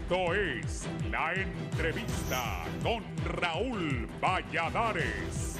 Esto es La Entrevista con Raúl Valladares.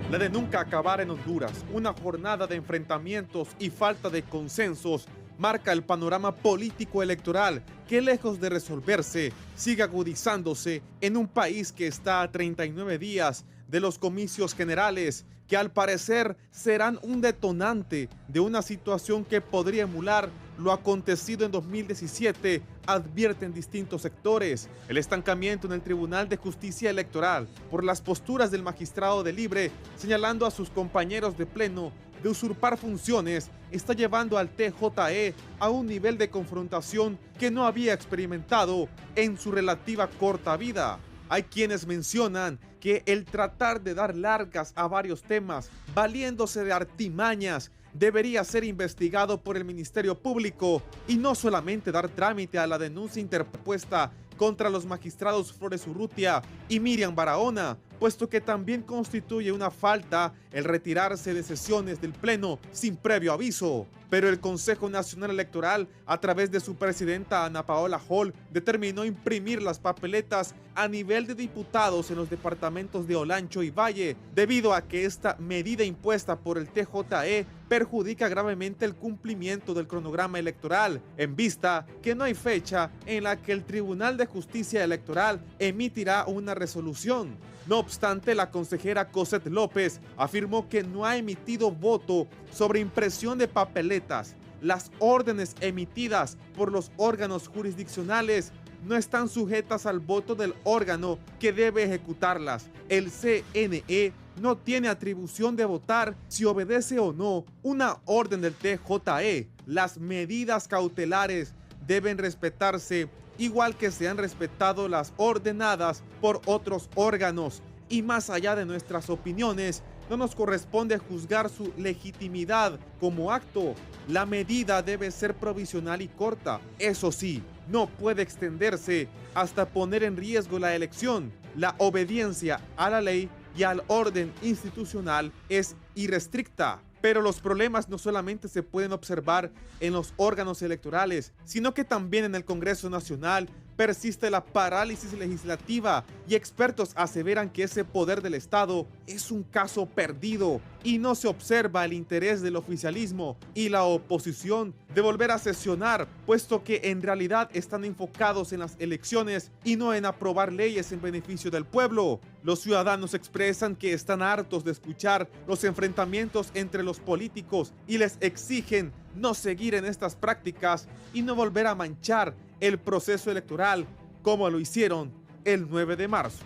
La de nunca acabar en Honduras, una jornada de enfrentamientos y falta de consensos, marca el panorama político electoral que, lejos de resolverse, sigue agudizándose en un país que está a 39 días de los comicios generales, que al parecer serán un detonante de una situación que podría emular lo acontecido en 2017, advierten distintos sectores. El estancamiento en el Tribunal de Justicia Electoral por las posturas del magistrado de Libre, señalando a sus compañeros de pleno de usurpar funciones, está llevando al TJE a un nivel de confrontación que no había experimentado en su relativa corta vida. Hay quienes mencionan que el tratar de dar largas a varios temas, valiéndose de artimañas, debería ser investigado por el Ministerio Público y no solamente dar trámite a la denuncia interpuesta contra los magistrados Flores Urrutia y Miriam Barahona, puesto que también constituye una falta el retirarse de sesiones del Pleno sin previo aviso. Pero el Consejo Nacional Electoral, a través de su presidenta Ana Paola Hall, determinó imprimir las papeletas a nivel de diputados en los departamentos de Olancho y Valle, debido a que esta medida impuesta por el TJE perjudica gravemente el cumplimiento del cronograma electoral, en vista que no hay fecha en la que el Tribunal de Justicia Electoral emitirá una resolución. No obstante, la consejera Cosette López afirmó que no ha emitido voto sobre impresión de papeletas. Las órdenes emitidas por los órganos jurisdiccionales no están sujetas al voto del órgano que debe ejecutarlas. El CNE no tiene atribución de votar si obedece o no una orden del TJE. Las medidas cautelares deben respetarse igual que se han respetado las ordenadas por otros órganos, y más allá de nuestras opiniones, no nos corresponde juzgar su legitimidad como acto. La medida debe ser provisional y corta. Eso sí, no puede extenderse hasta poner en riesgo la elección. La obediencia a la ley y al orden institucional es irrestricta. Pero los problemas no solamente se pueden observar en los órganos electorales, sino que también en el Congreso Nacional persiste la parálisis legislativa y expertos aseveran que ese poder del Estado es un caso perdido y no se observa el interés del oficialismo y la oposición de volver a sesionar, puesto que en realidad están enfocados en las elecciones y no en aprobar leyes en beneficio del pueblo. Los ciudadanos expresan que están hartos de escuchar los enfrentamientos entre los políticos y les exigen no seguir en estas prácticas y no volver a manchar el proceso electoral como lo hicieron el 9 de marzo.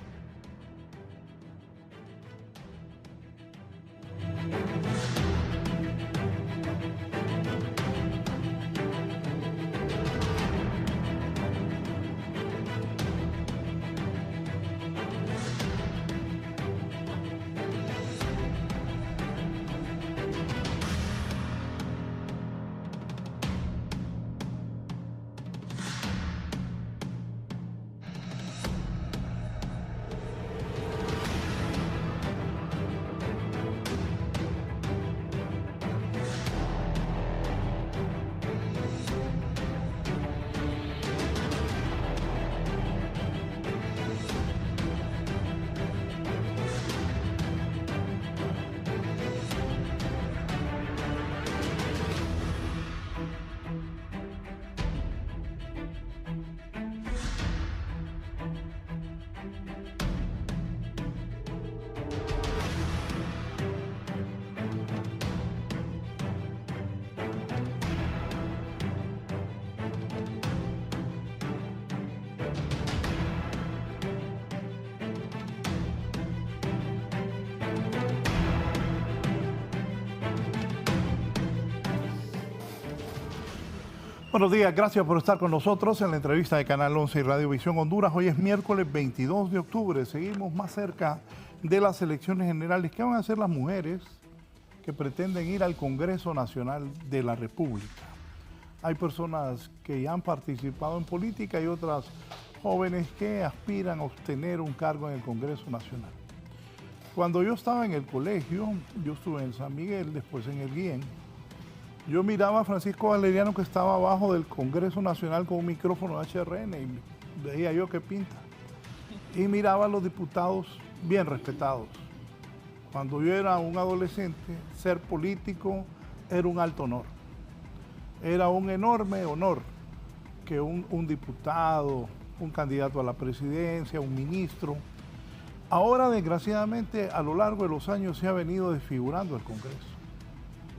Buenos días, gracias por estar con nosotros en la entrevista de Canal 11 y Radio Visión Honduras. Hoy es miércoles 22 de octubre, seguimos más cerca de las elecciones generales. ¿Qué van a hacer las mujeres que pretenden ir al Congreso Nacional de la República? Hay personas que ya han participado en política y otras jóvenes que aspiran a obtener un cargo en el Congreso Nacional. Cuando yo estaba en el colegio, yo estuve en San Miguel, después en el Guillén, yo miraba a Francisco Valeriano que estaba abajo del Congreso Nacional con un micrófono HRN y veía yo qué pinta. Y miraba a los diputados bien respetados. Cuando yo era un adolescente, ser político era un alto honor. Era un enorme honor que un diputado, un candidato a la presidencia, un ministro. Ahora, desgraciadamente, a lo largo de los años se ha venido desfigurando el Congreso.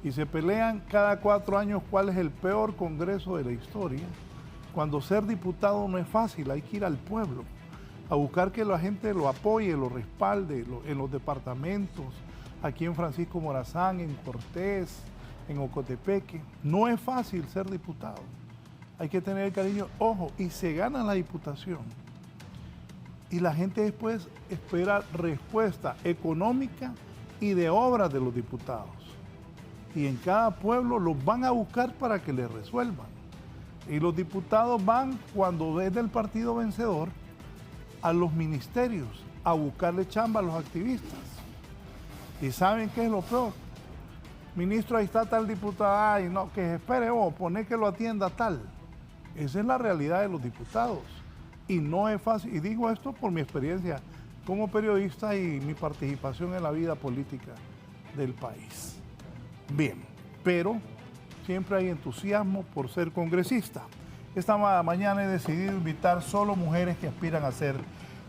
Y se pelean cada 4 años cuál es el peor Congreso de la historia, cuando ser diputado no es fácil, hay que ir al pueblo, a buscar que la gente lo apoye, lo respalde, en los departamentos, aquí en Francisco Morazán, en Cortés, en Ocotepeque. No es fácil ser diputado, hay que tener el cariño, ojo, y se gana la diputación. Y la gente después espera respuesta económica y de obras de los diputados. Y en cada pueblo los van a buscar para que les resuelvan. Y los diputados van, cuando es del partido vencedor, a los ministerios a buscarle chamba a los activistas. ¿Y saben qué es lo peor? Ministro, ahí está tal diputado, ay, no, que se espere vos, poné que lo atienda tal. Esa es la realidad de los diputados. Y no es fácil, y digo esto por mi experiencia como periodista y mi participación en la vida política del país. Bien, pero siempre hay entusiasmo por ser congresista. Esta mañana he decidido invitar solo mujeres que aspiran a ser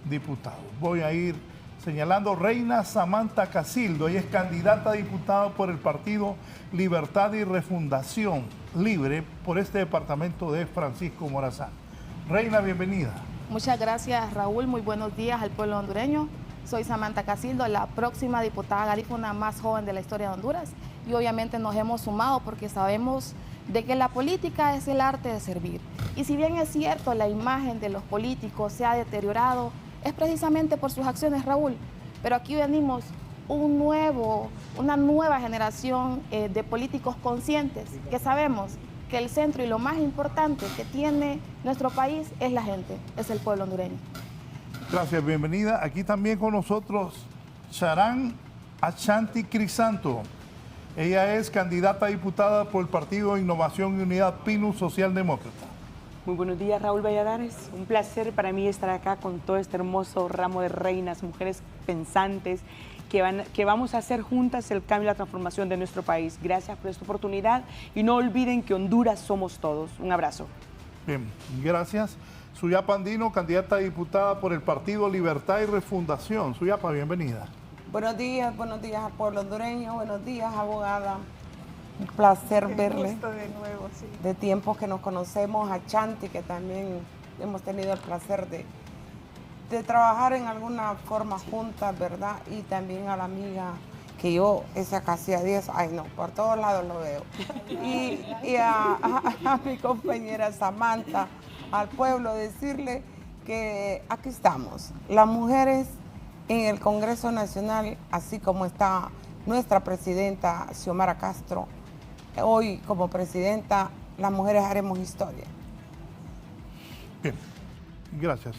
diputados. Voy a ir señalando Reina Samantha Casildo. Ella es candidata a diputada por el partido Libertad y Refundación Libre por este departamento de Francisco Morazán. Reina, bienvenida. Muchas gracias, Raúl. Muy buenos días al pueblo hondureño. Soy Samantha Casildo, la próxima diputada garífuna más joven de la historia de Honduras. Y obviamente nos hemos sumado porque sabemos de que la política es el arte de servir. Y si bien es cierto, la imagen de los políticos se ha deteriorado, es precisamente por sus acciones, Raúl. Pero aquí venimos una nueva generación de políticos conscientes que sabemos que el centro y lo más importante que tiene nuestro país es la gente, es el pueblo hondureño. Gracias, bienvenida. Aquí también con nosotros Sharan Ashanti Crisanto. Ella es candidata a diputada por el Partido Innovación y Unidad PINUS Socialdemócrata. Muy buenos días, Raúl Valladares. Un placer para mí estar acá con todo este hermoso ramo de reinas, mujeres pensantes, que vamos a hacer juntas el cambio y la transformación de nuestro país. Gracias por esta oportunidad y no olviden que Honduras somos todos. Un abrazo. Bien, gracias. Suyapa Andino, candidata a diputada por el Partido Libertad y Refundación. Suyapa, bienvenida. Buenos días al pueblo hondureño, buenos días, abogada. Un placer verle. Gusto de nuevo, sí. De tiempos que nos conocemos, a Chanti, que también hemos tenido el placer de trabajar en alguna forma juntas, ¿verdad? Y también a la amiga que yo, esa casi a 10, ay no, por todos lados lo veo. Y a mi compañera Samantha, al pueblo, decirle que aquí estamos, las mujeres en el Congreso Nacional, así como está nuestra presidenta Xiomara Castro, hoy como presidenta, las mujeres haremos historia. Bien, gracias.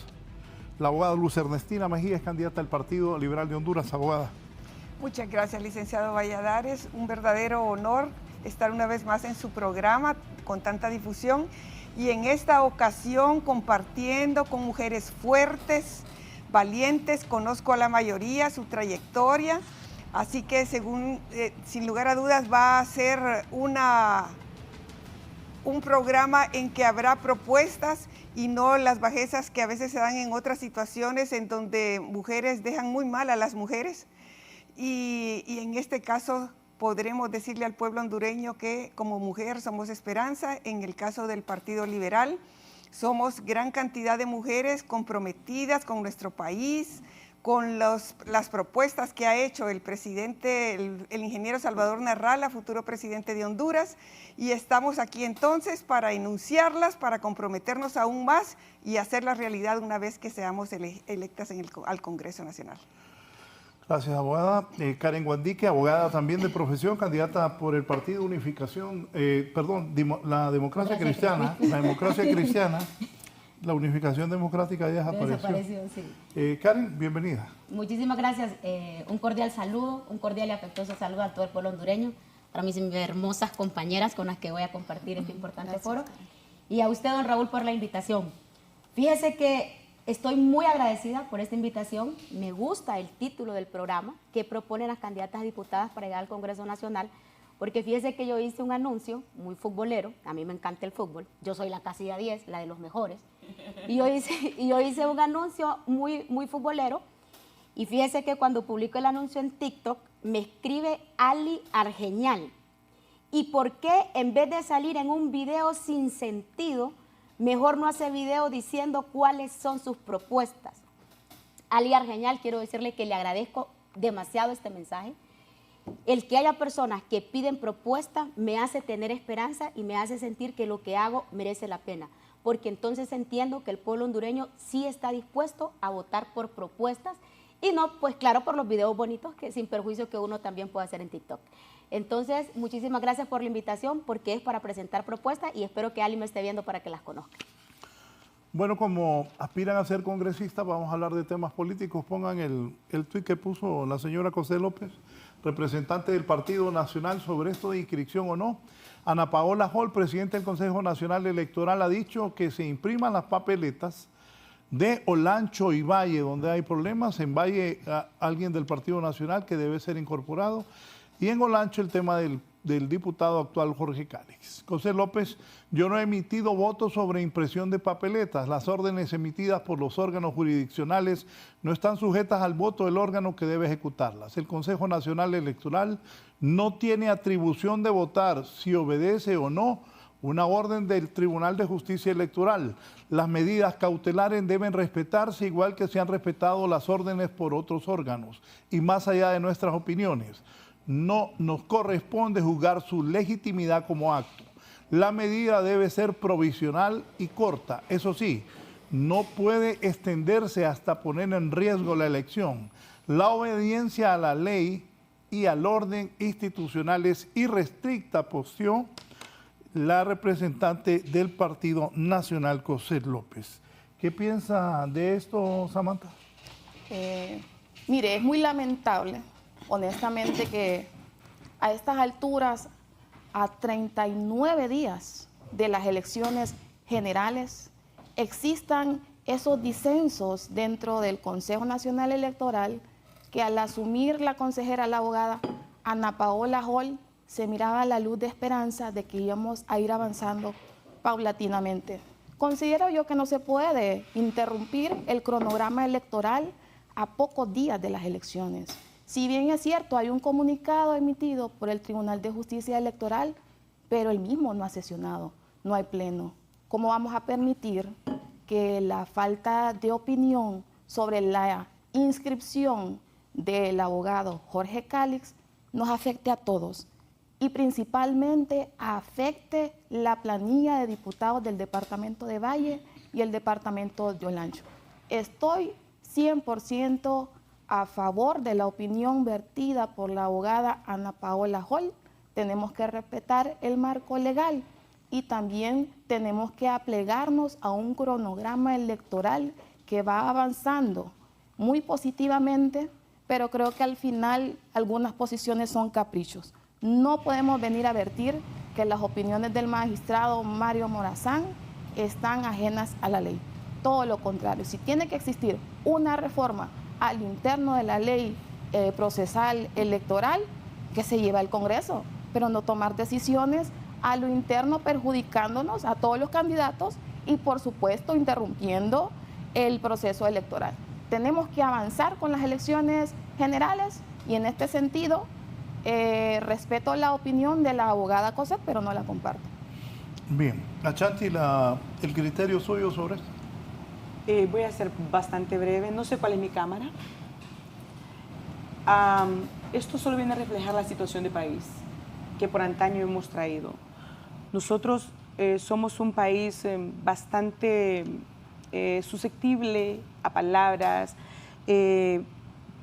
La abogada Luz Ernestina Mejía es candidata al Partido Liberal de Honduras. Abogada. Muchas gracias, licenciado Valladares. Un verdadero honor estar una vez más en su programa con tanta difusión y en esta ocasión compartiendo con mujeres fuertes, valientes. Conozco a la mayoría, su trayectoria, así que sin lugar a dudas va a ser un programa en que habrá propuestas y no las bajezas que a veces se dan en otras situaciones en donde mujeres dejan muy mal a las mujeres. Y en este caso podremos decirle al pueblo hondureño que como mujer somos esperanza. En el caso del Partido Liberal, somos gran cantidad de mujeres comprometidas con nuestro país, con las propuestas que ha hecho el presidente, el ingeniero Salvador Narrala, futuro presidente de Honduras, y estamos aquí entonces para enunciarlas, para comprometernos aún más y hacerlas realidad una vez que seamos electas al Congreso Nacional. Gracias, abogada. Karen Guandique, abogada también de profesión, candidata por el Partido Unificación, la Democracia Cristiana, la Democracia Cristiana. La Unificación Democrática ya desapareció. Sí. Karen, bienvenida. Muchísimas gracias. Un cordial saludo, un cordial y afectuoso saludo a todo el pueblo hondureño, para mis hermosas compañeras con las que voy a compartir este importante foro. Y a usted, don Raúl, por la invitación. Fíjese que estoy muy agradecida por esta invitación. Me gusta el título del programa que proponen las candidatas a diputadas para llegar al Congreso Nacional, porque fíjese que yo hice un anuncio muy futbolero. A mí me encanta el fútbol. Yo soy la casilla 10, la de los mejores. Y yo hice un anuncio muy futbolero. Y fíjese que cuando publico el anuncio en TikTok, me escribe Ali Argeñal. ¿Y por qué en vez de salir en un video sin sentido, mejor no hace video diciendo cuáles son sus propuestas? Ali Argeñal, quiero decirle que le agradezco demasiado este mensaje. El que haya personas que piden propuestas me hace tener esperanza y me hace sentir que lo que hago merece la pena, porque entonces entiendo que el pueblo hondureño sí está dispuesto a votar por propuestas y no, pues claro, por los videos bonitos, que sin perjuicio que uno también puede hacer en TikTok. Entonces, muchísimas gracias por la invitación, porque es para presentar propuestas y espero que Ali me esté viendo para que las conozca. Bueno, como aspiran a ser congresistas, vamos a hablar de temas políticos. Pongan el tuit que puso la señora José López, representante del Partido Nacional, sobre esto de inscripción o no. Ana Paola Hall, presidenta del Consejo Nacional Electoral, ha dicho que se impriman las papeletas de Olancho y Valle, donde hay problemas. En Valle, alguien del Partido Nacional que debe ser incorporado. Y en Olancho, el tema del diputado actual Jorge Cálix. José López, yo no he emitido votos sobre impresión de papeletas. Las órdenes emitidas por los órganos jurisdiccionales no están sujetas al voto del órgano que debe ejecutarlas. El Consejo Nacional Electoral no tiene atribución de votar si obedece o no una orden del Tribunal de Justicia Electoral. Las medidas cautelares deben respetarse igual que se han respetado las órdenes por otros órganos. Y más allá de nuestras opiniones, no nos corresponde juzgar su legitimidad como acto. La medida debe ser provisional y corta. Eso sí, no puede extenderse hasta poner en riesgo la elección. La obediencia a la ley y al orden institucional es irrestricta, posció la representante del Partido Nacional, José López. ¿Qué piensa de esto, Samantha? Mire, es muy lamentable, honestamente, que a estas alturas, a 39 días de las elecciones generales, existan esos disensos dentro del Consejo Nacional Electoral, que al asumir la consejera, la abogada Ana Paola Hall, se miraba la luz de esperanza de que íbamos a ir avanzando paulatinamente. Considero yo que no se puede interrumpir el cronograma electoral a pocos días de las elecciones. Si bien es cierto, hay un comunicado emitido por el Tribunal de Justicia Electoral, pero el mismo no ha sesionado, no hay pleno. ¿Cómo vamos a permitir que la falta de opinión sobre la inscripción del abogado Jorge Cálix nos afecte a todos y principalmente afecte la planilla de diputados del departamento de Valle y el departamento de Olancho? Estoy 100% a favor de la opinión vertida por la abogada Ana Paola Hall. Tenemos que respetar el marco legal y también tenemos que aplegarnos a un cronograma electoral que va avanzando muy positivamente, pero creo que al final algunas posiciones son caprichos. No podemos venir a vertir que las opiniones del magistrado Mario Morazán están ajenas a la ley. Todo lo contrario, si tiene que existir una reforma al interno de la ley procesal electoral, que se lleva al Congreso, pero no tomar decisiones a lo interno perjudicándonos a todos los candidatos y por supuesto interrumpiendo el proceso electoral. Tenemos que avanzar con las elecciones generales y en este sentido respeto la opinión de la abogada Cosette, pero no la comparto. Bien, Achanti, el criterio suyo sobre esto. Voy a ser bastante breve, no sé cuál es mi cámara. Esto solo viene a reflejar la situación de país que por antaño hemos traído. Nosotros somos un país bastante susceptible a palabras,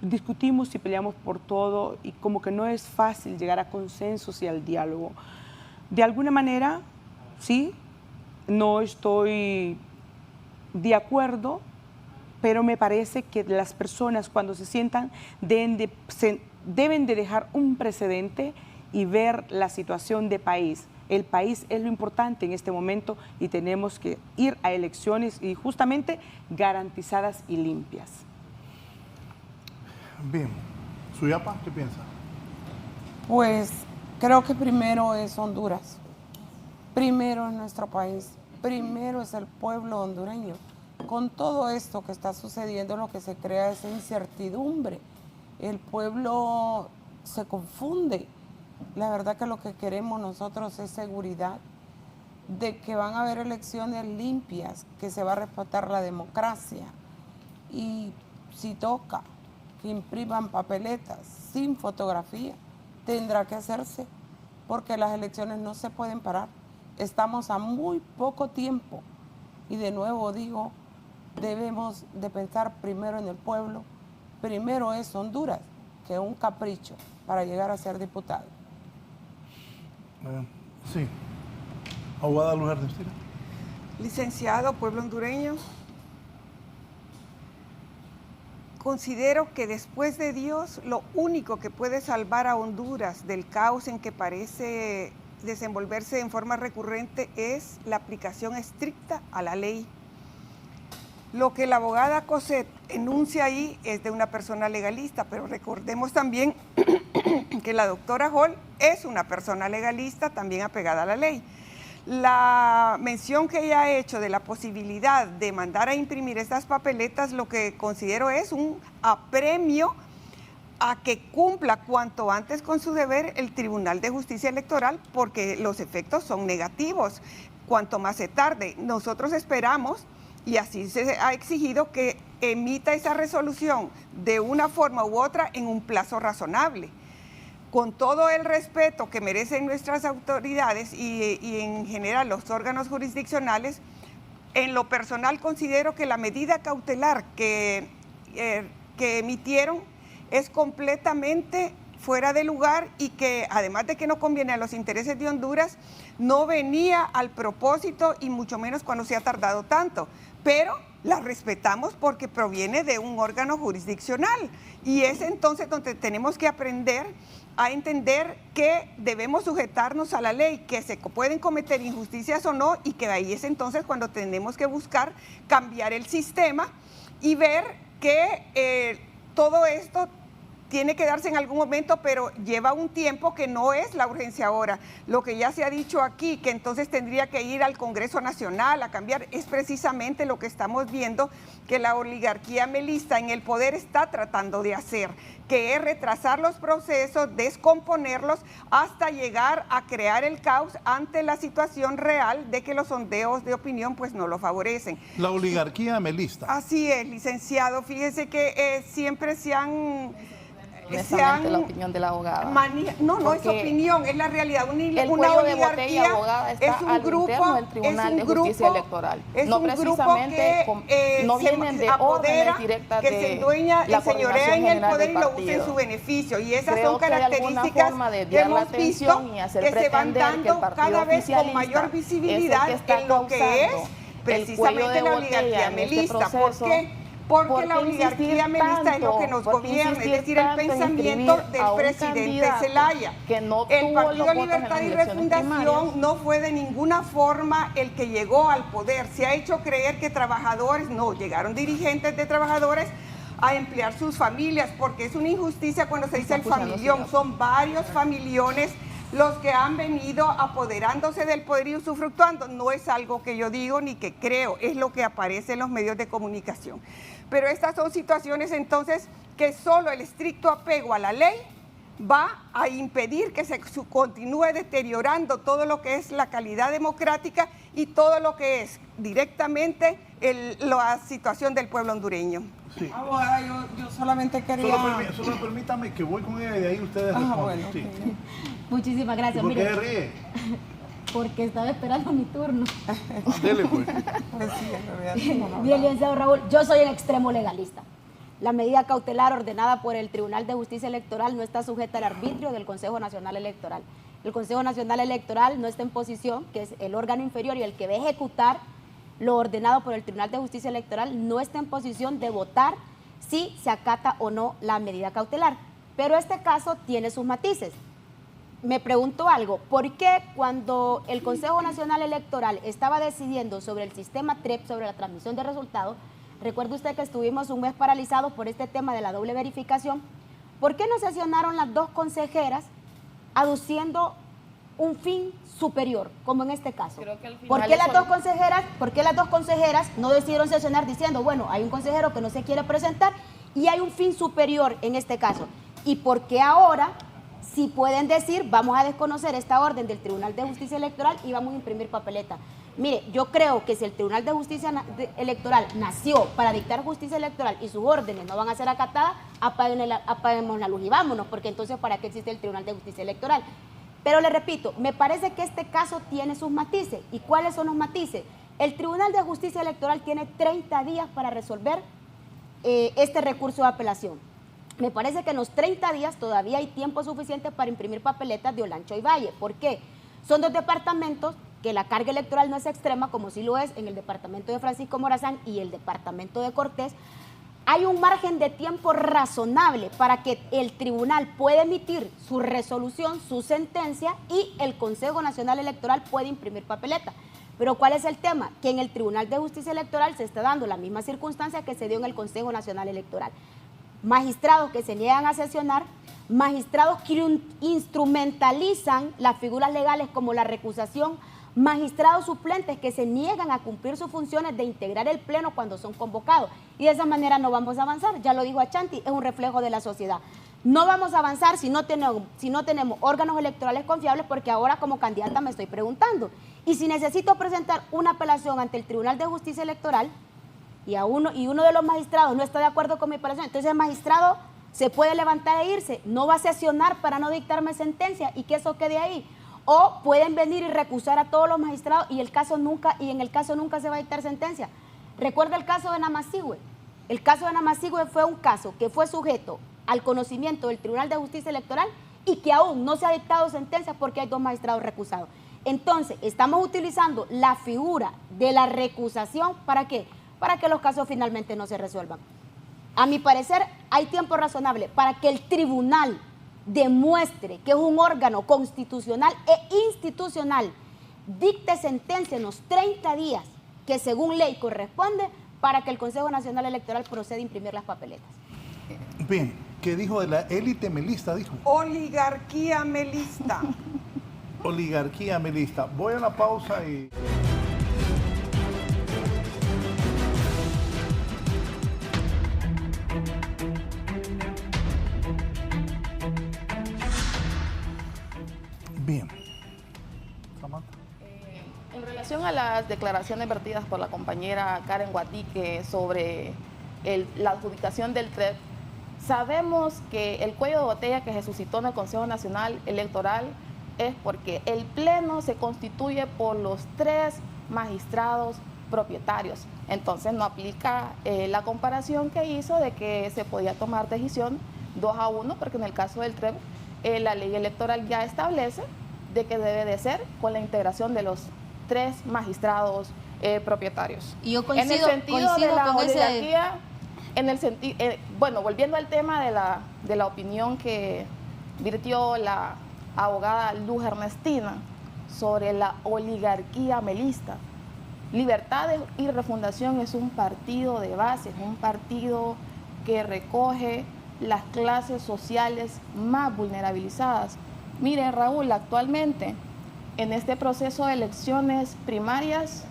discutimos y peleamos por todo y como que no es fácil llegar a consensos y al diálogo. De alguna manera, sí, no estoy de acuerdo, pero me parece que las personas cuando se sientan deben de dejar un precedente y ver la situación de país. El país es lo importante en este momento y tenemos que ir a elecciones y justamente garantizadas y limpias. Bien. Suyapa, ¿qué piensa? Pues creo que primero es Honduras, primero es nuestro país, primero es el pueblo hondureño. Con todo esto que está sucediendo, lo que se crea es incertidumbre. El pueblo se confunde. La verdad que lo que queremos nosotros es seguridad, de que van a haber elecciones limpias, que se va a respetar la democracia. Y si toca que impriman papeletas sin fotografía, tendrá que hacerse, porque las elecciones no se pueden parar. Estamos a muy poco tiempo y de nuevo digo, debemos de pensar primero en el pueblo. Primero es Honduras, que es un capricho para llegar a ser diputado. Sí. Abogada Luz Ernestina. Licenciado, pueblo hondureño, considero que después de Dios, lo único que puede salvar a Honduras del caos en que parece desenvolverse en forma recurrente es la aplicación estricta a la ley. Lo que la abogada Cosette enuncia ahí es de una persona legalista, pero recordemos también que la doctora Hall es una persona legalista también apegada a la ley. La mención que ella ha hecho de la posibilidad de mandar a imprimir estas papeletas, lo que considero es un apremio a que cumpla cuanto antes con su deber el Tribunal de Justicia Electoral, porque los efectos son negativos. Cuanto más se tarde, nosotros esperamos, y así se ha exigido, que emita esa resolución de una forma u otra en un plazo razonable. Con todo el respeto que merecen nuestras autoridades y en general los órganos jurisdiccionales, en lo personal considero que la medida cautelar que emitieron es completamente fuera de lugar y que además de que no conviene a los intereses de Honduras, no venía al propósito y mucho menos cuando se ha tardado tanto. Pero la respetamos porque proviene de un órgano jurisdiccional y es entonces donde tenemos que aprender a entender que debemos sujetarnos a la ley, que se pueden cometer injusticias o no y que ahí es entonces cuando tenemos que buscar cambiar el sistema y ver que todo esto tiene que darse en algún momento, pero lleva un tiempo que no es la urgencia ahora. Lo que ya se ha dicho aquí, que entonces tendría que ir al Congreso Nacional a cambiar, es precisamente lo que estamos viendo que la oligarquía melista en el poder está tratando de hacer, que es retrasar los procesos, descomponerlos, hasta llegar a crear el caos ante la situación real de que los sondeos de opinión pues no lo favorecen. La oligarquía melista. Así es, licenciado. Fíjese que siempre se han... Honestamente, la opinión de la abogada. No es opinión, es la realidad. El cuello de botella, abogada, está al interno del Tribunal de Justicia Electoral. No precisamente, no vienen de órdenes directas de que se endueña y señorea en el poder y lo usa en su beneficio. Y esas son características que hemos visto que se van dando cada vez con mayor visibilidad en lo que es precisamente la oligarquía melista. ¿Por qué? Porque la oligarquía melista es lo que nos gobierna, es decir, el pensamiento del presidente Zelaya. El Partido Libertad y Refundación no fue de ninguna forma el que llegó al poder. Se ha hecho creer que trabajadores, no, llegaron dirigentes de trabajadores a emplear sus familias, porque es una injusticia cuando se dice el familión, son varios familiones los que han venido apoderándose del poder y usufructuando. No es algo que yo digo ni que creo, es lo que aparece en los medios de comunicación. Pero estas son situaciones entonces que solo el estricto apego a la ley va a impedir que se continúe deteriorando todo lo que es la calidad democrática y todo lo que es directamente la situación del pueblo hondureño. Sí. Abogada, yo solamente quería... Solo permítame que voy con ella y de ahí ustedes responden. Bueno, Sí. Muchísimas gracias. ¿Y por qué Mire, ríe? porque estaba esperando mi turno. Dele, pues. Pues sí, en realidad, como no Bien, hablaba. licenciado Raúl, yo soy en extremo legalista. La medida cautelar ordenada por el Tribunal de Justicia Electoral no está sujeta al arbitrio del Consejo Nacional Electoral. El Consejo Nacional Electoral no está en posición, que es el órgano inferior y el que va a ejecutar lo ordenado por el Tribunal de Justicia Electoral, no está en posición de votar si se acata o no la medida cautelar. Pero este caso tiene sus matices. Me pregunto algo, ¿por qué cuando el Consejo Nacional Electoral estaba decidiendo sobre el sistema TREP, sobre la transmisión de resultados, recuerde usted que estuvimos un mes paralizados por este tema de la doble verificación, ¿por qué no sesionaron las dos consejeras aduciendo un fin superior, como en este caso? Creo que al final ¿Por qué las eso- dos consejeras no decidieron sesionar diciendo, bueno, hay un consejero que no se quiere presentar y hay un fin superior en este caso? ¿Y por qué ahora si pueden decir, vamos a desconocer esta orden del Tribunal de Justicia Electoral y vamos a imprimir papeleta? Mire, yo creo que si el Tribunal de Justicia Electoral nació para dictar justicia electoral y sus órdenes no van a ser acatadas, apaguemos la luz y vámonos, porque entonces ¿para qué existe el Tribunal de Justicia Electoral? Pero le repito, me parece que este caso tiene sus matices. ¿Y cuáles son los matices? El Tribunal de Justicia Electoral tiene 30 días para resolver este recurso de apelación. Me parece que en los 30 días todavía hay tiempo suficiente para imprimir papeletas de Olancho y Valle. ¿Por qué? Son dos departamentos que la carga electoral no es extrema, como sí lo es en el departamento de Francisco Morazán y el departamento de Cortés. Hay un margen de tiempo razonable para que el tribunal pueda emitir su resolución, su sentencia, y el Consejo Nacional Electoral puede imprimir papeleta. Pero ¿cuál es el tema? Que en el Tribunal de Justicia Electoral se está dando la misma circunstancia que se dio en el Consejo Nacional Electoral. Magistrados que se niegan a sesionar, magistrados que instrumentalizan las figuras legales como la recusación, magistrados suplentes que se niegan a cumplir sus funciones de integrar el pleno cuando son convocados. Y de esa manera no vamos a avanzar. Ya lo dijo Achanti, es un reflejo de la sociedad. No vamos a avanzar si no tenemos órganos electorales confiables, porque ahora como candidata me estoy preguntando. Y si necesito presentar una apelación ante el Tribunal de Justicia Electoral y uno de los magistrados no está de acuerdo con mi apelación, entonces el magistrado se puede levantar e irse, no va a sesionar para no dictarme sentencia y que eso quede ahí. O pueden venir y recusar a todos los magistrados y en el caso nunca se va a dictar sentencia. Recuerda el caso de Namasigüe. El caso de Namasigüe fue un caso que fue sujeto al conocimiento del Tribunal de Justicia Electoral y que aún no se ha dictado sentencia porque hay dos magistrados recusados. Entonces, estamos utilizando la figura de la recusación, ¿para qué? Para que los casos finalmente no se resuelvan. A mi parecer, hay tiempo razonable para que el tribunal demuestre que es un órgano constitucional e institucional, dicte sentencia en los 30 días que según ley corresponde para que el Consejo Nacional Electoral proceda a imprimir las papeletas. Bien, ¿qué dijo de la élite melista? Dijo. Oligarquía melista. Oligarquía melista. Voy a la pausa y... Bien. Samantha. En relación a las declaraciones vertidas por la compañera Karen Guatique sobre la adjudicación del TREP, sabemos que el cuello de botella que se suscitó en el Consejo Nacional Electoral es porque el Pleno se constituye por los 3 magistrados propietarios. Entonces no aplica la comparación que hizo de que se podía tomar decisión 2-1, porque en el caso del TREP la ley electoral ya establece de que debe de ser con la integración de los 3 magistrados propietarios. Y yo coincido, en el sentido de la con oligarquía, bueno, volviendo al tema de la opinión que virtió la abogada Luz Ernestina sobre la oligarquía melista. Libertades y Refundación es un partido de base, es un partido que recoge las clases sociales más vulnerabilizadas. Mire, Raúl, actualmente en este proceso de elecciones primarias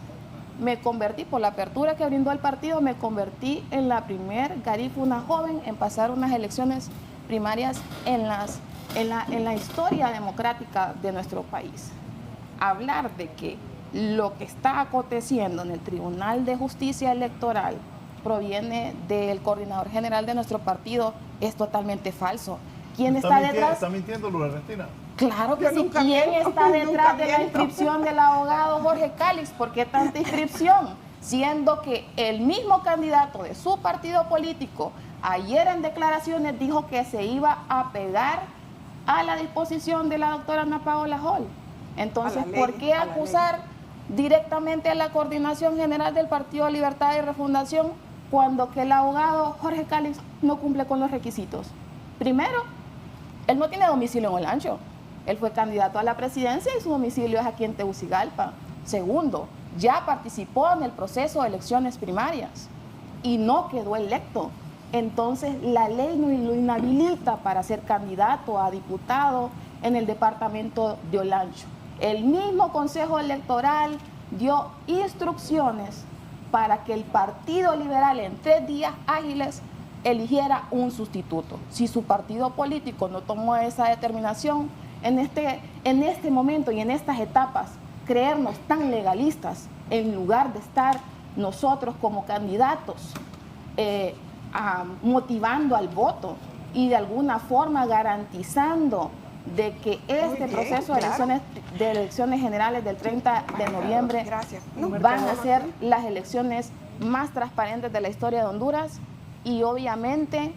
me convertí, por la apertura que brindó el partido, me convertí en la primer garífuna joven en pasar unas elecciones primarias en las En la historia democrática de nuestro país, hablar de que lo que está aconteciendo en el Tribunal de Justicia Electoral proviene del coordinador general de nuestro partido es totalmente falso. ¿Quién está detrás? ¿Está mintiendo, Luz Ernestina? Claro que sí. ¿Quién está detrás de la inscripción del abogado Jorge Calix? ¿Por qué tanta inscripción? Siendo que el mismo candidato de su partido político ayer en declaraciones dijo que se iba a pegar a la disposición de la doctora Ana Paola Hall. Entonces, ¿por qué acusar directamente a la Coordinación General del Partido Libertad y Refundación cuando que el abogado Jorge Calix no cumple con los requisitos? Primero, él no tiene domicilio en Olancho. Él fue candidato a la presidencia y su domicilio es aquí en Tegucigalpa. Segundo, ya participó en el proceso de elecciones primarias y no quedó electo. Entonces, la ley no lo inhabilita para ser candidato a diputado en el departamento de Olancho. El mismo Consejo Electoral dio instrucciones para que el Partido Liberal en 3 días ágiles eligiera un sustituto. Si su partido político no tomó esa determinación, en este momento y en estas etapas, creernos tan legalistas en lugar de estar nosotros como candidatos motivando al voto y de alguna forma garantizando de que este proceso de elecciones generales del 30 de noviembre van a ser las elecciones más transparentes de la historia de Honduras y obviamente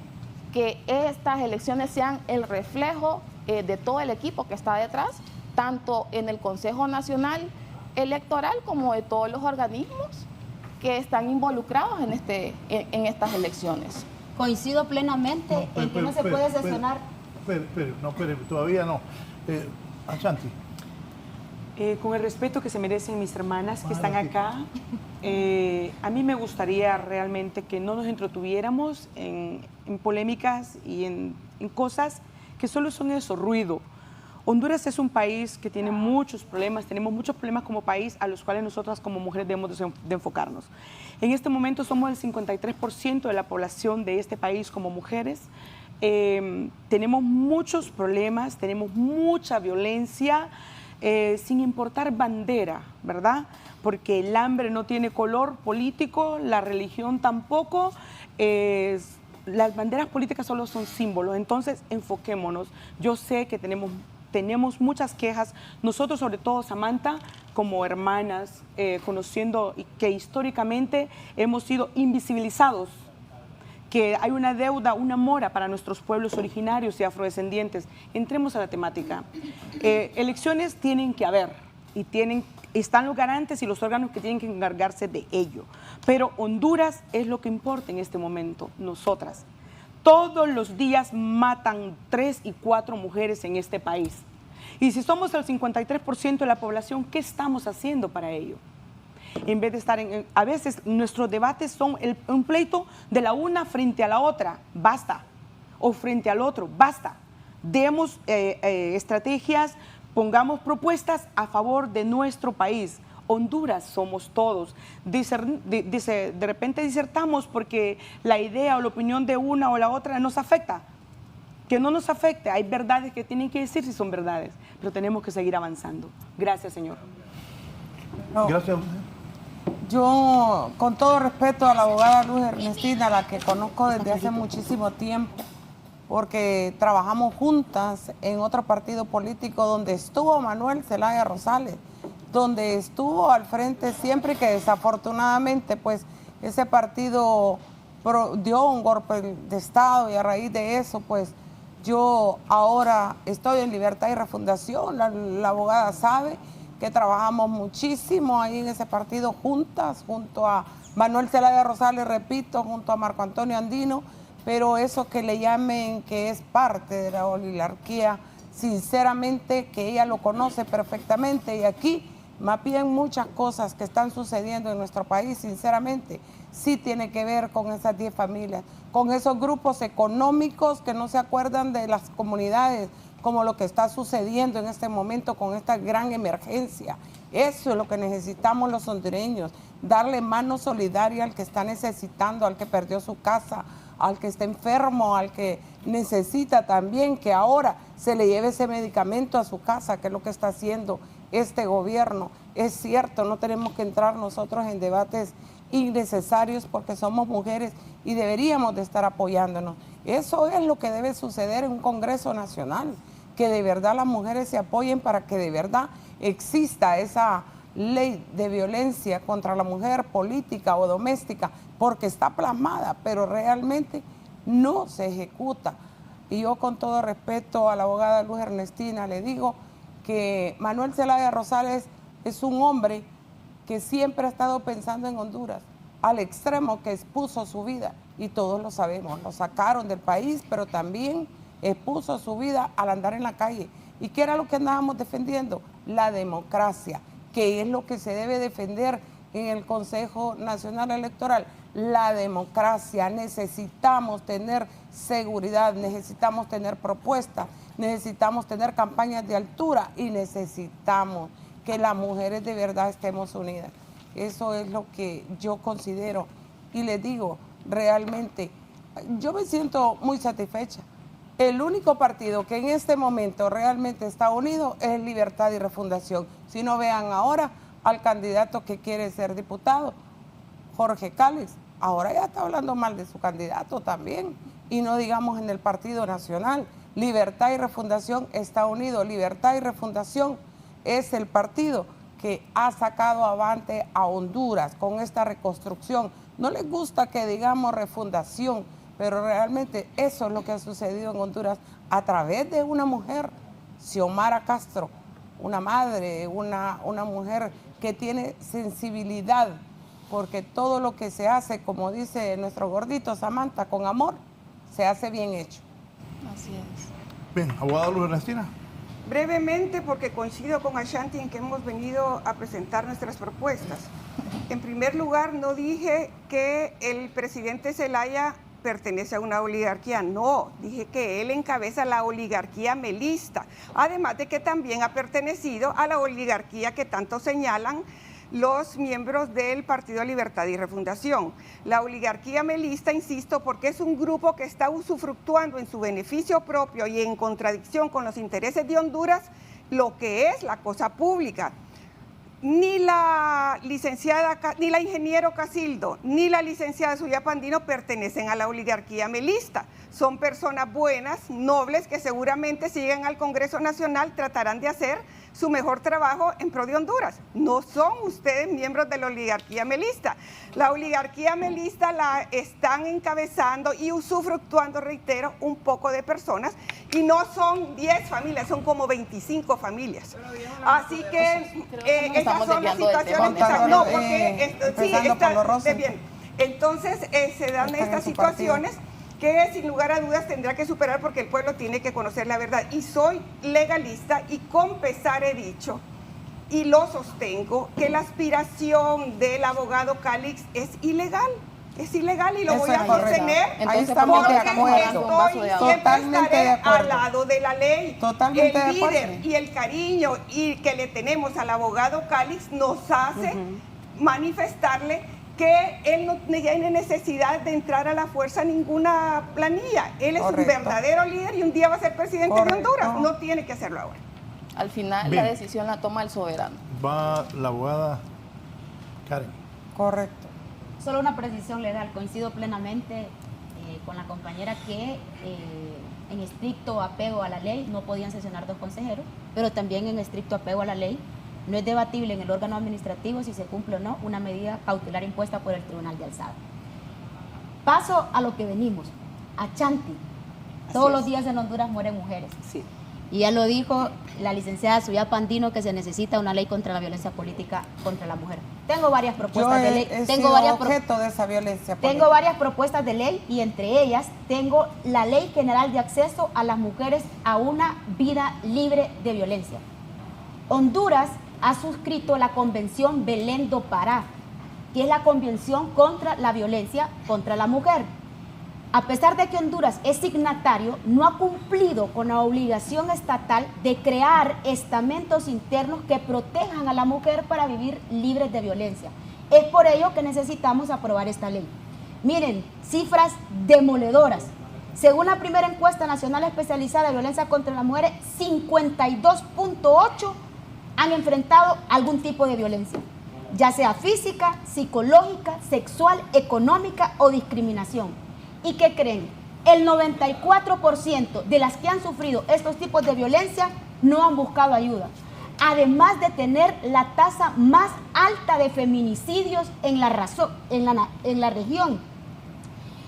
que estas elecciones sean el reflejo de todo el equipo que está detrás, tanto en el Consejo Nacional Electoral como de todos los organismos que están involucrados en estas elecciones. Coincido plenamente en que no se puede sesionar. Espere, todavía no. Ashanti. Con el respeto que se merecen mis hermanas que están acá, a mí me gustaría realmente que no nos entretuviéramos en polémicas y en cosas que solo son eso, ruido. Honduras es un país que tiene muchos problemas, tenemos muchos problemas como país a los cuales nosotras como mujeres debemos de enfocarnos. En este momento somos el 53% de la población de este país como mujeres. Tenemos muchos problemas, tenemos mucha violencia, sin importar bandera, ¿verdad? Porque el hambre no tiene color político, la religión tampoco, las banderas políticas solo son símbolos, entonces enfoquémonos. Yo sé que tenemos muchas quejas, nosotros sobre todo, Samantha, como hermanas, conociendo que históricamente hemos sido invisibilizados, que hay una deuda, una mora para nuestros pueblos originarios y afrodescendientes. Entremos a la temática. Elecciones tienen que haber y están los garantes y los órganos que tienen que encargarse de ello. Pero Honduras es lo que importa en este momento, nosotras. Todos los días matan 3 y 4 mujeres en este país. Y si somos el 53% de la población, ¿qué estamos haciendo para ello? En vez de estar a veces nuestros debates son un pleito de la una frente a la otra, basta, o frente al otro, basta. Demos estrategias, pongamos propuestas a favor de nuestro país. Honduras somos todos. De repente disertamos porque la idea o la opinión de una o la otra nos afecta. Que no nos afecte, hay verdades que tienen que decir si son verdades, pero tenemos que seguir avanzando. Gracias, señor. No. Gracias. Yo, con todo respeto a la abogada Luz Ernestina, a la que conozco desde hace muchísimo tiempo, porque trabajamos juntas en otro partido político donde estuvo Manuel Zelaya Rosales, donde estuvo al frente siempre, que desafortunadamente pues ese partido dio un golpe de Estado y a raíz de eso pues yo ahora estoy en Libertad y Refundación. La abogada sabe que trabajamos muchísimo ahí en ese partido juntas, junto a Manuel Zelaya Rosales, repito, junto a Marco Antonio Andino, pero eso que le llamen que es parte de la oligarquía, sinceramente que ella lo conoce perfectamente y aquí más bien muchas cosas que están sucediendo en nuestro país, sinceramente, sí tiene que ver con esas 10 familias, con esos grupos económicos que no se acuerdan de las comunidades, como lo que está sucediendo en este momento con esta gran emergencia. Eso es lo que necesitamos los hondureños, darle mano solidaria al que está necesitando, al que perdió su casa, al que está enfermo, al que necesita también que ahora se le lleve ese medicamento a su casa, que es lo que está haciendo este gobierno. Es cierto, no tenemos que entrar nosotros en debates innecesarios porque somos mujeres y deberíamos de estar apoyándonos. Eso es lo que debe suceder en un Congreso Nacional, que de verdad las mujeres se apoyen para que de verdad exista esa ley de violencia contra la mujer, política o doméstica, porque está plasmada, pero realmente no se ejecuta. Y yo, con todo respeto a la abogada Luz Ernestina, le digo que Manuel Zelaya Rosales es un hombre que siempre ha estado pensando en Honduras, al extremo que expuso su vida, y todos lo sabemos, lo sacaron del país, pero también expuso su vida al andar en la calle. ¿Y qué era lo que andábamos defendiendo? La democracia, que es lo que se debe defender en el Consejo Nacional Electoral. La democracia, necesitamos tener seguridad, necesitamos tener propuestas, necesitamos tener campañas de altura y necesitamos que las mujeres de verdad estemos unidas. Eso es lo que yo considero. Y les digo, realmente, yo me siento muy satisfecha. El único partido que en este momento realmente está unido es Libertad y Refundación. Si no, vean ahora al candidato que quiere ser diputado, Jorge Cálix. Ahora ya está hablando mal de su candidato también. Y no digamos en el Partido Nacional. Libertad y Refundación está unido. Libertad y Refundación es el partido que ha sacado avante a Honduras con esta reconstrucción. No les gusta que digamos refundación, pero realmente eso es lo que ha sucedido en Honduras a través de una mujer, Xiomara Castro, una madre, una mujer que tiene sensibilidad, porque todo lo que se hace, como dice nuestro gordito Samantha, con amor, se hace bien hecho. Así es. Bien, abogada Luz Ernestina. Brevemente, porque coincido con Ashanti en que hemos venido a presentar nuestras propuestas. En primer lugar, no dije que el presidente Zelaya pertenece a una oligarquía, no, dije que él encabeza la oligarquía melista, además de que también ha pertenecido a la oligarquía que tanto señalan los miembros del Partido Libertad y Refundación. La oligarquía melista, insisto, porque es un grupo que está usufructuando en su beneficio propio y en contradicción con los intereses de Honduras lo que es la cosa pública. Ni la licenciada, ni la ingeniero Casildo, ni la licenciada Suyapa Andino pertenecen a la oligarquía melista. Son personas buenas, nobles, que seguramente siguen al Congreso Nacional, tratarán de hacer su mejor trabajo en pro de Honduras. No son ustedes miembros de la oligarquía melista. La oligarquía melista la están encabezando y usufructuando, reitero, un poco de personas, y no son 10 familias, son como 25 familias. Así que esas son las situaciones que están. No, porque sí, está bien. Entonces se dan estas situaciones que sin lugar a dudas tendrá que superar, porque el pueblo tiene que conocer la verdad. Y soy legalista y con pesar he dicho, y lo sostengo, que la aspiración del abogado Cálix es ilegal. Es ilegal y lo voy a sostener. Ahí estamos de acuerdo. Siempre estaré al lado de la ley. Totalmente el líder y el cariño y que le tenemos al abogado Cálix nos hace manifestarle que él no tiene necesidad de entrar a la fuerza a ninguna planilla. Él es un verdadero líder y un día va a ser presidente de Honduras. No tiene que hacerlo ahora. Al final, la decisión la toma el soberano. Va la abogada Karen. Correcto. Solo una precisión legal. Coincido plenamente con la compañera que en estricto apego a la ley no podían sesionar 2 consejeros, pero también en estricto apego a la ley no es debatible en el órgano administrativo si se cumple o no una medida cautelar impuesta por el Tribunal de Alzada. Paso a lo que venimos. Ashanti. Todos los días en Honduras mueren mujeres. Sí. Y ya lo dijo la licenciada Suyapa Andino, que se necesita una ley contra la violencia política contra la mujer. Tengo varias propuestas de ley. Tengo varias objeto de esa violencia política. Tengo varias propuestas de ley y entre ellas tengo la Ley General de Acceso a las Mujeres a una Vida Libre de Violencia. Honduras ha suscrito la Convención Belén do Pará, que es la Convención contra la Violencia contra la Mujer. A pesar de que Honduras es signatario, no ha cumplido con la obligación estatal de crear estamentos internos que protejan a la mujer para vivir libres de violencia. Es por ello que necesitamos aprobar esta ley. Miren, cifras demoledoras. Según la primera encuesta nacional especializada de violencia contra las mujeres, 52.8 han enfrentado algún tipo de violencia, ya sea física, psicológica, sexual, económica o discriminación. ¿Y qué creen? El 94% de las que han sufrido estos tipos de violencia no han buscado ayuda, además de tener la tasa más alta de feminicidios en la región.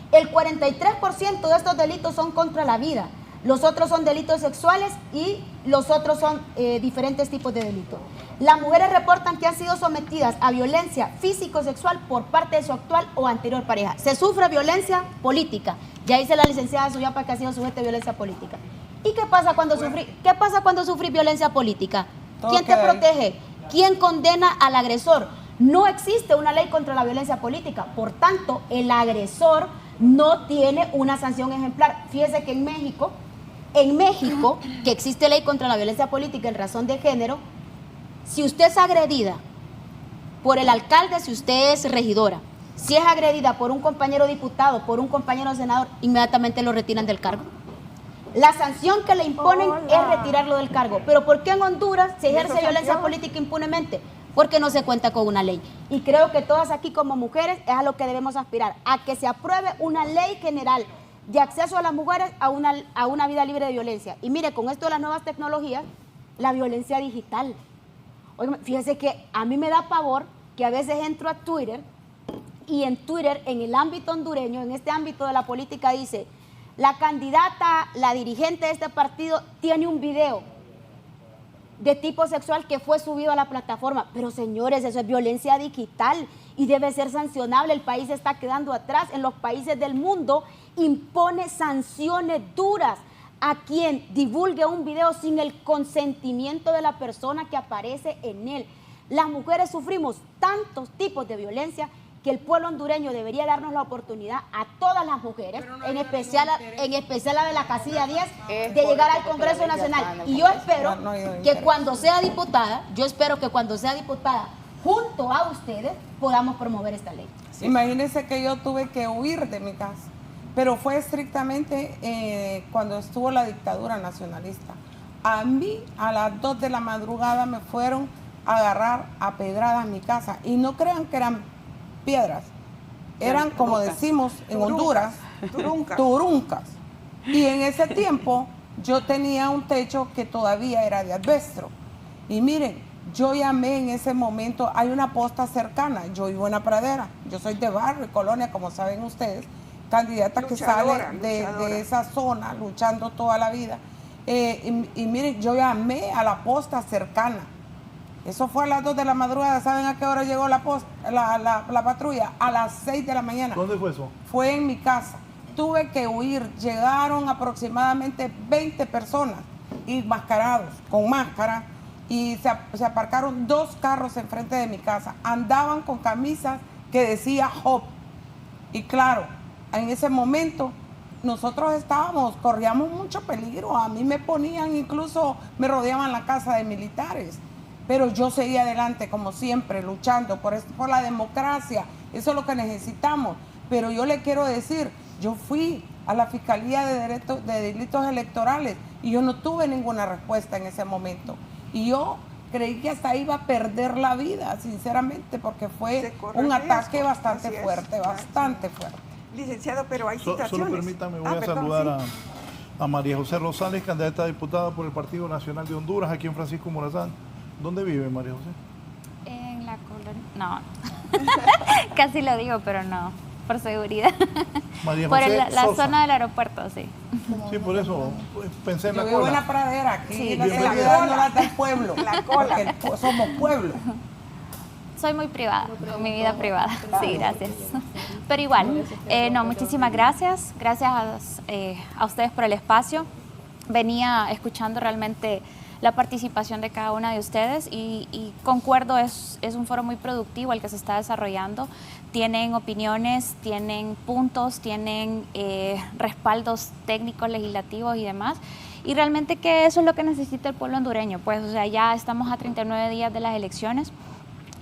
El 43% de estos delitos son contra la vida, los otros son delitos sexuales y los otros son diferentes tipos de delitos. Las mujeres reportan que han sido sometidas a violencia físico-sexual por parte de su actual o anterior pareja. Se sufre violencia política. Ya dice la licenciada Suyapa que ha sido sujeta de violencia política. ¿Y qué pasa cuando sufrís violencia política? ¿Quién te protege? ¿Quién condena al agresor? No existe una ley contra la violencia política. Por tanto, el agresor no tiene una sanción ejemplar. Fíjese que en México, que existe ley contra la violencia política en razón de género, si usted es agredida por el alcalde, si usted es regidora, si es agredida por un compañero diputado, por un compañero senador, inmediatamente lo retiran del cargo. La sanción que le imponen es retirarlo del cargo. ¿Pero por qué en Honduras se ejerce violencia política impunemente? Porque no se cuenta con una ley. Y creo que todas aquí como mujeres es a lo que debemos aspirar, a que se apruebe una ley general de acceso a las mujeres a una vida libre de violencia. Y mire, con esto de las nuevas tecnologías, la violencia digital. Oigan, fíjense que a mí me da pavor que a veces entro a Twitter y en Twitter, en el ámbito hondureño, en este ámbito de la política, dice, la candidata, la dirigente de este partido tiene un video de tipo sexual que fue subido a la plataforma. Pero señores, eso es violencia digital y debe ser sancionable. El país está quedando atrás. En los países del mundo impone sanciones duras a quien divulgue un video sin el consentimiento de la persona que aparece en él. Las mujeres sufrimos tantos tipos de violencia que el pueblo hondureño debería darnos la oportunidad a todas las mujeres, en especial a de la casilla 10, de llegar al Congreso Nacional. Y yo espero que cuando sea diputada, junto a ustedes, podamos promover esta ley. Imagínense que yo tuve que huir de mi casa, pero fue estrictamente cuando estuvo la dictadura nacionalista. A mí, a las 2 de la madrugada, me fueron a agarrar a pedradas mi casa. Y no crean que eran piedras, eran, como decimos en Honduras, turuncas. Y en ese tiempo yo tenía un techo que todavía era de asbesto. Y miren, yo llamé en ese momento, hay una posta cercana, yo vivo en La Pradera, yo soy de barrio y colonia, como saben ustedes, candidata que sale de esa zona, luchando toda la vida. Y miren, yo llamé a la posta cercana. Eso fue a las 2 de la madrugada. ¿Saben a qué hora llegó la patrulla? A las 6 de la mañana. ¿Dónde fue eso? Fue en mi casa. Tuve que huir. Llegaron aproximadamente 20 personas, enmascarados, con máscara, y se aparcaron 2 carros enfrente de mi casa. Andaban con camisas que decía HOP. Y claro, en ese momento nosotros corríamos mucho peligro. A mí me ponían, incluso me rodeaban la casa de militares. Pero yo seguí adelante, como siempre, luchando por la democracia. Eso es lo que necesitamos. Pero yo le quiero decir, yo fui a la Fiscalía de Delitos Electorales y yo no tuve ninguna respuesta en ese momento. Y yo creí que hasta iba a perder la vida, sinceramente, porque fue un ataque bastante fuerte, bastante fuerte. Licenciado, pero hay situaciones. Solo permítame, voy a saludar a María José Rosales, candidata a diputada por el Partido Nacional de Honduras, aquí en Francisco Morazán. ¿Dónde vive María José? En la colonia. No, casi lo digo, pero no, por seguridad. María José por la zona del aeropuerto, sí. Sí, por eso pensé en la Yo cola. vivo en La Pradera, aquí Sí, la ciudad no la da el pueblo, porque somos pueblo. Soy muy privada, con mi vida privada. Sí, gracias. Pero igual, no, muchísimas gracias. Gracias a ustedes por el espacio. Venía escuchando realmente la participación de cada una de ustedes y concuerdo, es un foro muy productivo el que se está desarrollando. Tienen opiniones, tienen puntos, tienen respaldos técnicos, legislativos y demás. Y realmente que eso es lo que necesita el pueblo hondureño. Pues, o sea, ya estamos a 39 días de las elecciones.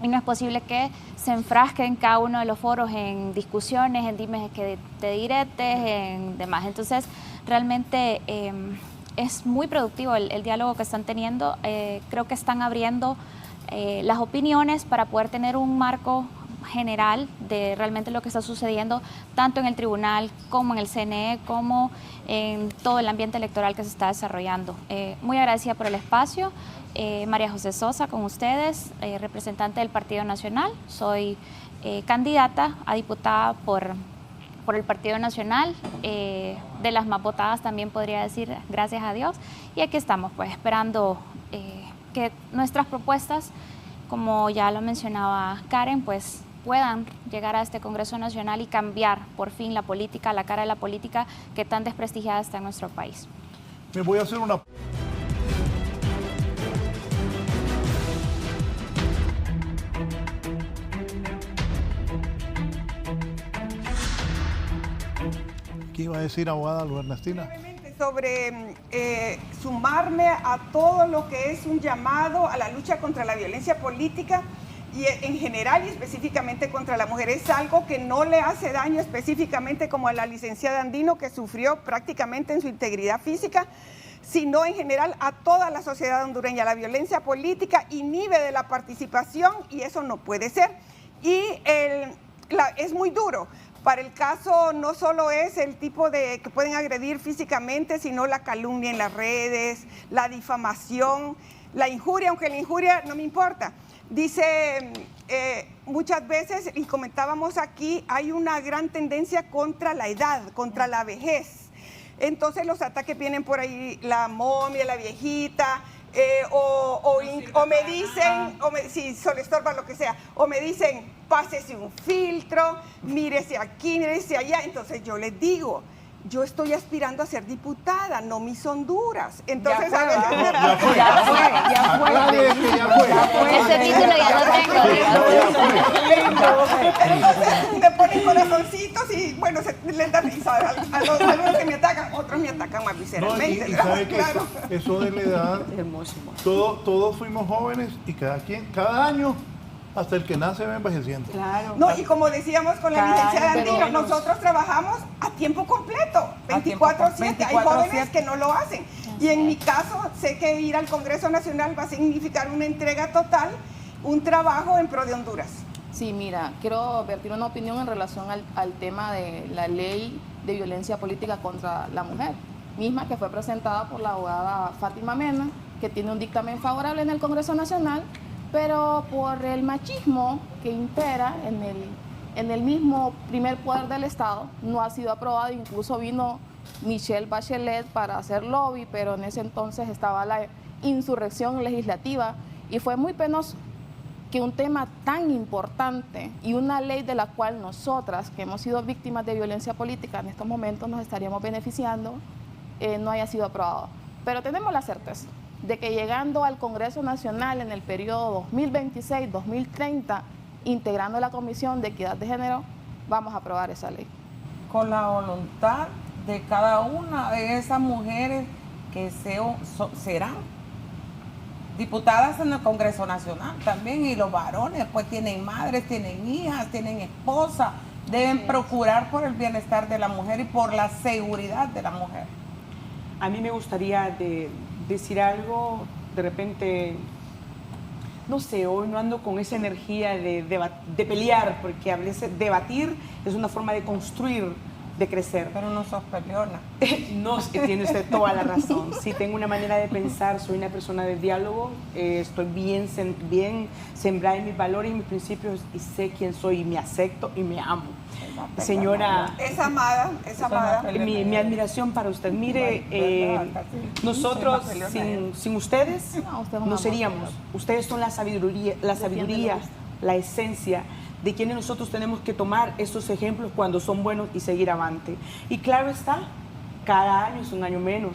y no es posible que se enfrasque en cada uno de los foros en discusiones, en dimes que te diretes, en demás. Entonces, realmente es muy productivo el diálogo que están teniendo. Creo que están abriendo las opiniones para poder tener un marco general de realmente lo que está sucediendo tanto en el tribunal como en el CNE como en todo el ambiente electoral que se está desarrollando. Muy agradecida por el espacio. María José Sosa con ustedes, representante del Partido Nacional. Soy candidata a diputada por el Partido Nacional, de las más votadas también podría decir, gracias a Dios. Y aquí estamos pues esperando que nuestras propuestas, como ya lo mencionaba Karen, pues puedan llegar a este Congreso Nacional y cambiar por fin la política, la cara de la política que tan desprestigiada está en nuestro país. Me voy a hacer una... ¿Qué iba a decir, abogada Ernestina? Sobre sumarme a todo lo que es un llamado a la lucha contra la violencia política y en general y específicamente contra la mujer. Es algo que no le hace daño específicamente como a la licenciada Andino, que sufrió prácticamente en su integridad física, sino en general a toda la sociedad hondureña. La violencia política inhibe de la participación y eso no puede ser. Y es muy duro. Para el caso no solo es el tipo de que pueden agredir físicamente, sino la calumnia en las redes, la difamación, la injuria, aunque la injuria no me importa. Dice, muchas veces, y comentábamos aquí, hay una gran tendencia contra la edad, contra la vejez. Entonces los ataques vienen por ahí, la momia, la viejita, o me dicen, si se le estorba lo que sea, o me dicen, pásese un filtro, mírese aquí, mírese allá. Entonces yo les digo, yo estoy aspirando a ser diputada, no Miss Honduras. Entonces ya fue. Ese título ya lo tengo. Me ponen corazoncitos y bueno, les da risa a los que me atacan, otros me atacan más visceralmente. No, y sabe que claro, eso de la edad, hermoso. Todos fuimos jóvenes y cada año, hasta el que nace va envejeciendo. Claro. No, y como decíamos con la licenciada Andino, nosotros trabajamos a tiempo completo, 24/7. Hay jóvenes que no lo hacen. Y en mi caso, sé que ir al Congreso Nacional va a significar una entrega total, un trabajo en pro de Honduras. Sí, mira, quiero vertir una opinión en relación al tema de la ley de violencia política contra la mujer, misma que fue presentada por la abogada Fátima Mena, que tiene un dictamen favorable en el Congreso Nacional, pero por el machismo que impera en el mismo primer poder del Estado, no ha sido aprobado. Incluso vino Michelle Bachelet para hacer lobby, pero en ese entonces estaba la insurrección legislativa y fue muy penoso que un tema tan importante y una ley de la cual nosotras, que hemos sido víctimas de violencia política, en estos momentos nos estaríamos beneficiando, no haya sido aprobado. Pero tenemos la certeza de que llegando al Congreso Nacional en el periodo 2026-2030, integrando la Comisión de Equidad de Género, vamos a aprobar esa ley. Con la voluntad de cada una de esas mujeres que serán diputadas en el Congreso Nacional también, y los varones pues tienen madres, tienen hijas, tienen esposas, deben procurar por el bienestar de la mujer y por la seguridad de la mujer. A mí me gustaría decir algo, de repente, no sé, hoy no ando con esa energía de pelear, porque a veces debatir es una forma de construir, de crecer. Pero no sos peleona. No, tiene usted toda la razón. Sí, tengo una manera de pensar, soy una persona de diálogo, estoy bien sembrada en mis valores y mis principios y sé quién soy y me acepto y me amo. Señora, es amada, mi admiración para usted. Mire, nosotros sin ustedes no seríamos. Ustedes son la sabiduría, la esencia de quienes nosotros tenemos que tomar estos ejemplos cuando son buenos y seguir avante. Y claro está, cada año es un año menos.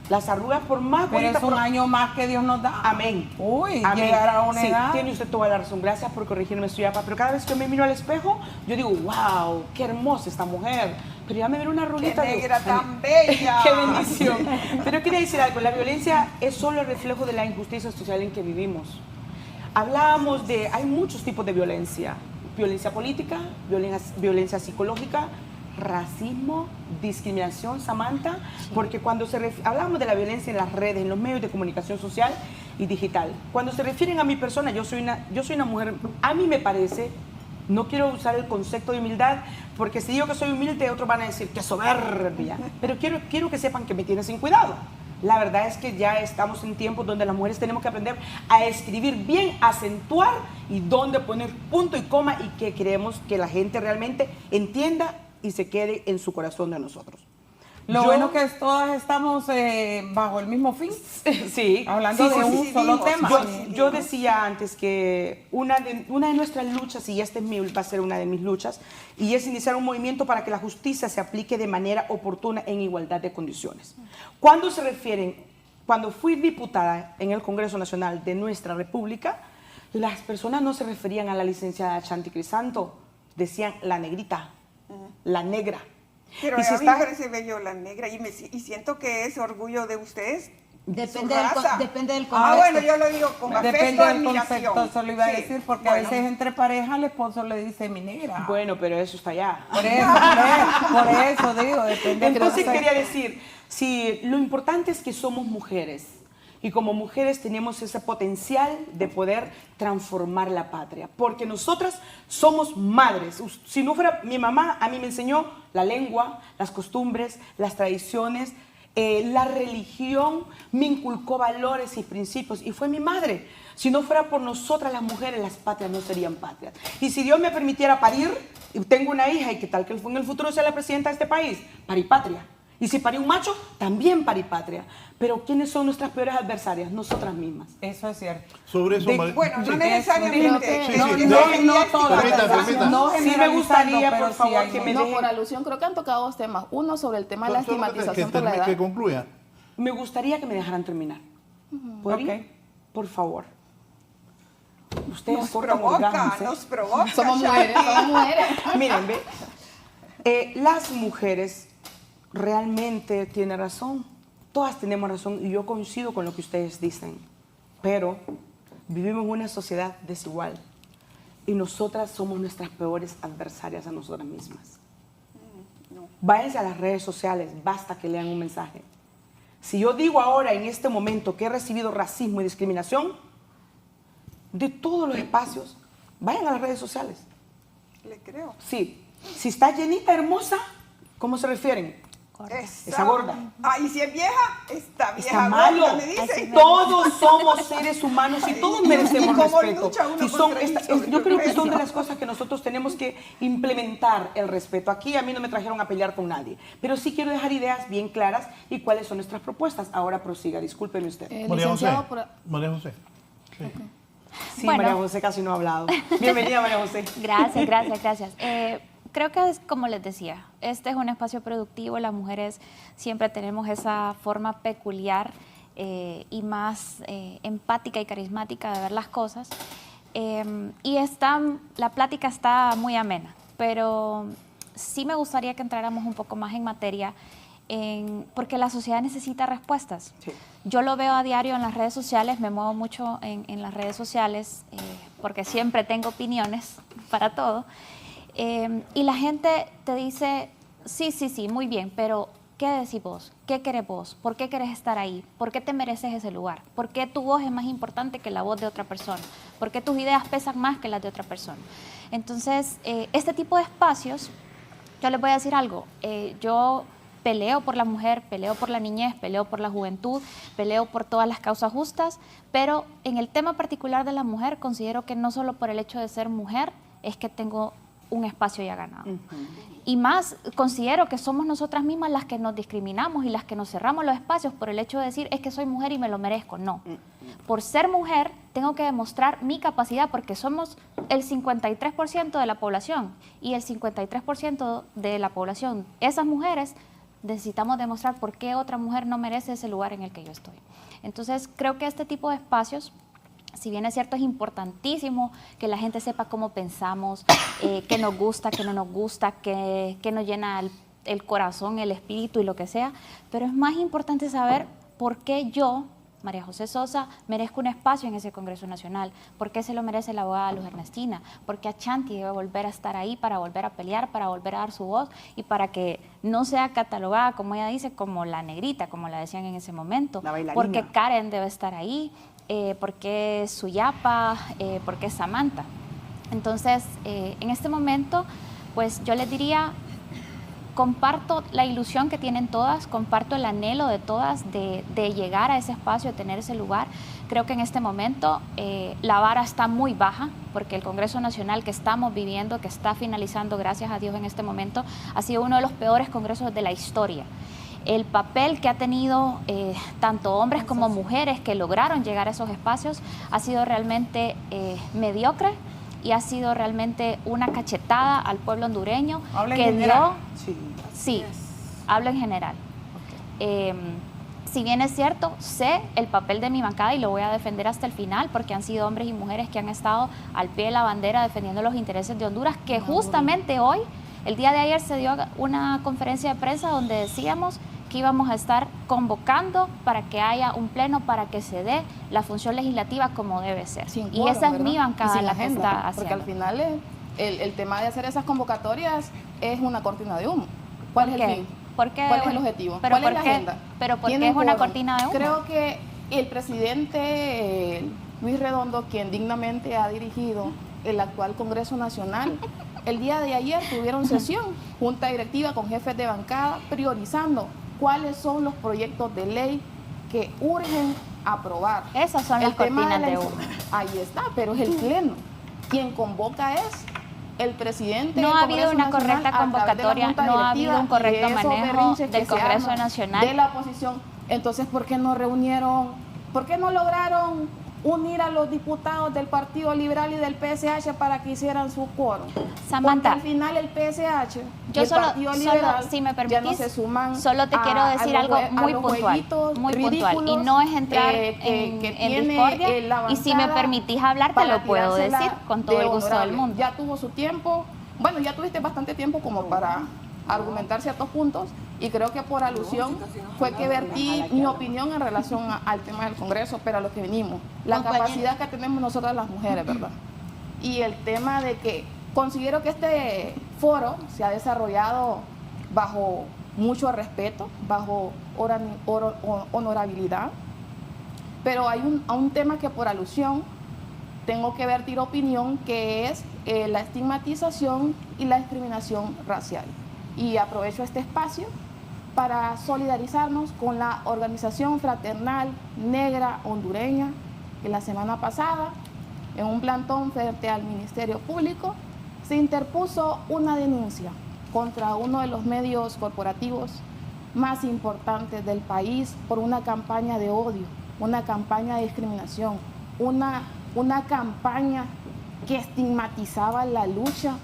Las arrugas por más bonitas... Pero es un año más que Dios nos da. Amén. Uy, amén. Llegar a una edad. Sí, tiene usted toda la razón. Gracias por corregirme, Suyapa. Pero cada vez que me miro al espejo, yo digo, wow, qué hermosa esta mujer. Pero ya me veo una arruguita. ¡Qué negra tan bella! ¡Qué bendición! Pero quería decir algo. La violencia es solo el reflejo de la injusticia social en que vivimos. hablábamos de, hay muchos tipos de violencia. Violencia política, violencia psicológica, racismo, discriminación, Samantha, porque cuando hablamos de la violencia en las redes, en los medios de comunicación social y digital, cuando se refieren a mi persona, yo soy una mujer, a mí me parece, no quiero usar el concepto de humildad, porque si digo que soy humilde, otros van a decir que soberbia, pero quiero que sepan que me tienen sin cuidado. La verdad es que ya estamos en tiempos donde las mujeres tenemos que aprender a escribir bien, acentuar y dónde poner punto y coma y que queremos que la gente realmente entienda y se quede en su corazón de nosotros. Lo bueno que todas estamos bajo el mismo fin. Sí. Hablando de un solo tema. Yo decía antes que una de nuestras luchas, y esta va a ser una de mis luchas, y es iniciar un movimiento para que la justicia se aplique de manera oportuna en igualdad de condiciones. Cuando fui diputada en el Congreso Nacional de nuestra República, las personas no se referían a la licenciada Chanti Crisanto, decían la negrita, la negra. Pero a mí me parece bello la negra y siento que es orgullo de ustedes. Depende del contexto. Bueno, yo lo digo con depende afecto, del admiración. concepto, eso lo iba a decir, porque a veces entre parejas el esposo le dice mi negra. Bueno, pero eso está allá. Por eso digo, depende. Entonces quería decir, sí, lo importante es que somos mujeres. Y como mujeres tenemos ese potencial de poder transformar la patria, porque nosotras somos madres. Si no fuera mi mamá, a mí me enseñó la lengua, las costumbres, las tradiciones, la religión, me inculcó valores y principios y fue mi madre. Si no fuera por nosotras las mujeres, las patrias no serían patrias. Y si Dios me permitiera parir, y tengo una hija y qué tal que en el futuro sea la presidenta de este país, parí patria. Y si parí un macho, también parí patria. Pero ¿quiénes son nuestras peores adversarias? Nosotras mismas. Eso es cierto. Sobre eso, bueno, no necesariamente. No todas. No sí me gustaría, por favor, que me No, dejen. por alusión, creo que han tocado dos temas. Uno sobre el tema de la estigmatización por la edad. Que concluya. Me gustaría que me dejaran terminar. ¿Podría? Ok. Por favor. Ustedes Nos cortan provoca, orgasmos, ¿eh? nos provoca. Somos mujeres, somos mujeres. Miren, ve. Las mujeres realmente tienen razón. Todas tenemos razón y yo coincido con lo que ustedes dicen. Pero vivimos en una sociedad desigual y nosotras somos nuestras peores adversarias a nosotras mismas. Váyanse a las redes sociales, basta que lean un mensaje. Si yo digo ahora en este momento que he recibido racismo y discriminación de todos los espacios, vayan a las redes sociales. Le creo. Sí. Si está llenita, hermosa, ¿cómo se refieren? Esa gorda. Y si es vieja, está vieja. Está malo. Gorda, me dice. Todos somos seres humanos y todos merecemos ¿Y cómo respeto. lucha uno Y son contra eso? yo creo que son de las cosas que nosotros tenemos que implementar el respeto. Aquí a mí no me trajeron a pelear con nadie, pero sí quiero dejar ideas bien claras y cuáles son nuestras propuestas. Ahora prosiga, discúlpeme usted. María José. Licenciado por... María José. Sí. Sí, Bueno. María José casi no ha hablado. Bienvenida, María José. Gracias. Creo que es como les decía, este es un espacio productivo, las mujeres siempre tenemos esa forma peculiar y más empática y carismática de ver las cosas. Y la plática está muy amena, pero sí me gustaría que entráramos un poco más en materia, porque la sociedad necesita respuestas. Sí. Yo lo veo a diario en las redes sociales, me muevo mucho en las redes sociales, porque siempre tengo opiniones para todo. Y la gente te dice, sí, muy bien, pero ¿qué decís vos? ¿Qué querés vos? ¿Por qué querés estar ahí? ¿Por qué te mereces ese lugar? ¿Por qué tu voz es más importante que la voz de otra persona? ¿Por qué tus ideas pesan más que las de otra persona? Entonces, este tipo de espacios, yo les voy a decir algo, yo peleo por la mujer, peleo por la niñez, peleo por la juventud, peleo por todas las causas justas, pero en el tema particular de la mujer, considero que no solo por el hecho de ser mujer es que tengo un espacio ya ganado. Y más, considero que somos nosotras mismas las que nos discriminamos y las que nos cerramos los espacios por el hecho de decir, es que soy mujer y me lo merezco. No. Por ser mujer, tengo que demostrar mi capacidad porque somos el 53% de la población y el 53% de la población, esas mujeres, necesitamos demostrar por qué otra mujer no merece ese lugar en el que yo estoy. Entonces, creo que este tipo de espacios, si bien es cierto, es importantísimo que la gente sepa cómo pensamos, qué nos gusta, qué no nos gusta, qué nos llena el corazón, el espíritu y lo que sea, pero es más importante saber por qué yo María José Sosa, merezca un espacio en ese Congreso Nacional. ¿Por qué se lo merece la abogada Luz Ernestina? Porque Ashanti debe volver a estar ahí para volver a pelear, para volver a dar su voz y para que no sea catalogada, como ella dice, como la negrita, como la decían en ese momento. La bailarina. Porque Karen debe estar ahí, porque Suyapa, porque Samantha. Entonces, en este momento, pues yo les diría, comparto la ilusión que tienen todas, comparto el anhelo de todas de llegar a ese espacio, de tener ese lugar. Creo que en este momento la vara está muy baja, porque el Congreso Nacional que estamos viviendo, que está finalizando, gracias a Dios en este momento, ha sido uno de los peores congresos de la historia. El papel que ha tenido tanto hombres como mujeres que lograron llegar a esos espacios ha sido realmente mediocre, y ha sido realmente una cachetada al pueblo hondureño. ¿Habla en que general? Sí, hablo en general. Si bien es cierto, sé el papel de mi bancada y lo voy a defender hasta el final, porque han sido hombres y mujeres que han estado al pie de la bandera defendiendo los intereses de Honduras, que justamente hoy, el día de ayer, se dio una conferencia de prensa donde decíamos que íbamos a estar convocando para que haya un pleno, para que se dé la función legislativa como debe ser. Sin Y quórum, esa es ¿verdad? mi bancada Y sin la que agenda, está haciendo. porque al final el tema de hacer esas convocatorias es una cortina de humo. ¿Cuál es el fin? ¿Por qué? ¿Cuál es el objetivo? Pero ¿Cuál es la ¿por qué? agenda? Pero ¿por qué ¿Tienen es una quórum? cortina de humo? Creo que el presidente Luis Redondo, quien dignamente ha dirigido el actual Congreso Nacional, el día de ayer tuvieron sesión, junta directiva con jefes de bancada, priorizando cuáles son los proyectos de ley que urgen aprobar. Esas son las cortinas de humo. Ahí está, pero es el pleno. Quien convoca es el presidente. No del ha habido Congreso una Nacional correcta a través de la convocatoria, Junta no ha Directiva habido un correcto y de esos manejo berrinches del que se Congreso arman Nacional. de la oposición. Entonces, ¿por qué no reunieron, por qué no lograron unir a los diputados del Partido Liberal y del PSH para que hicieran su quórum? Samantha, porque al final el PSH y yo el Partido Liberal, si me ya no permitís, se suman solo te quiero decir algo muy puntual, y no es entrar en discordia, y si me permitís hablar te lo puedo decir con todo el gusto del mundo. Ya tuvo su tiempo, bueno, ya tuviste bastante tiempo como para argumentar ciertos puntos, y creo que por alusión fue que vertí mi opinión en relación al tema del Congreso, pero a lo que venimos, la capacidad que tenemos nosotras las mujeres, ¿verdad? Y el tema de que considero que este foro se ha desarrollado bajo mucho respeto, bajo honorabilidad, pero hay un tema que por alusión tengo que vertir opinión, que es la estigmatización y la discriminación racial. Y aprovecho este espacio para solidarizarnos con la Organización Fraternal Negra Hondureña, que la semana pasada, en un plantón frente al Ministerio Público, se interpuso una denuncia contra uno de los medios corporativos más importantes del país por una campaña de odio, una campaña de discriminación, una campaña que estigmatizaba la lucha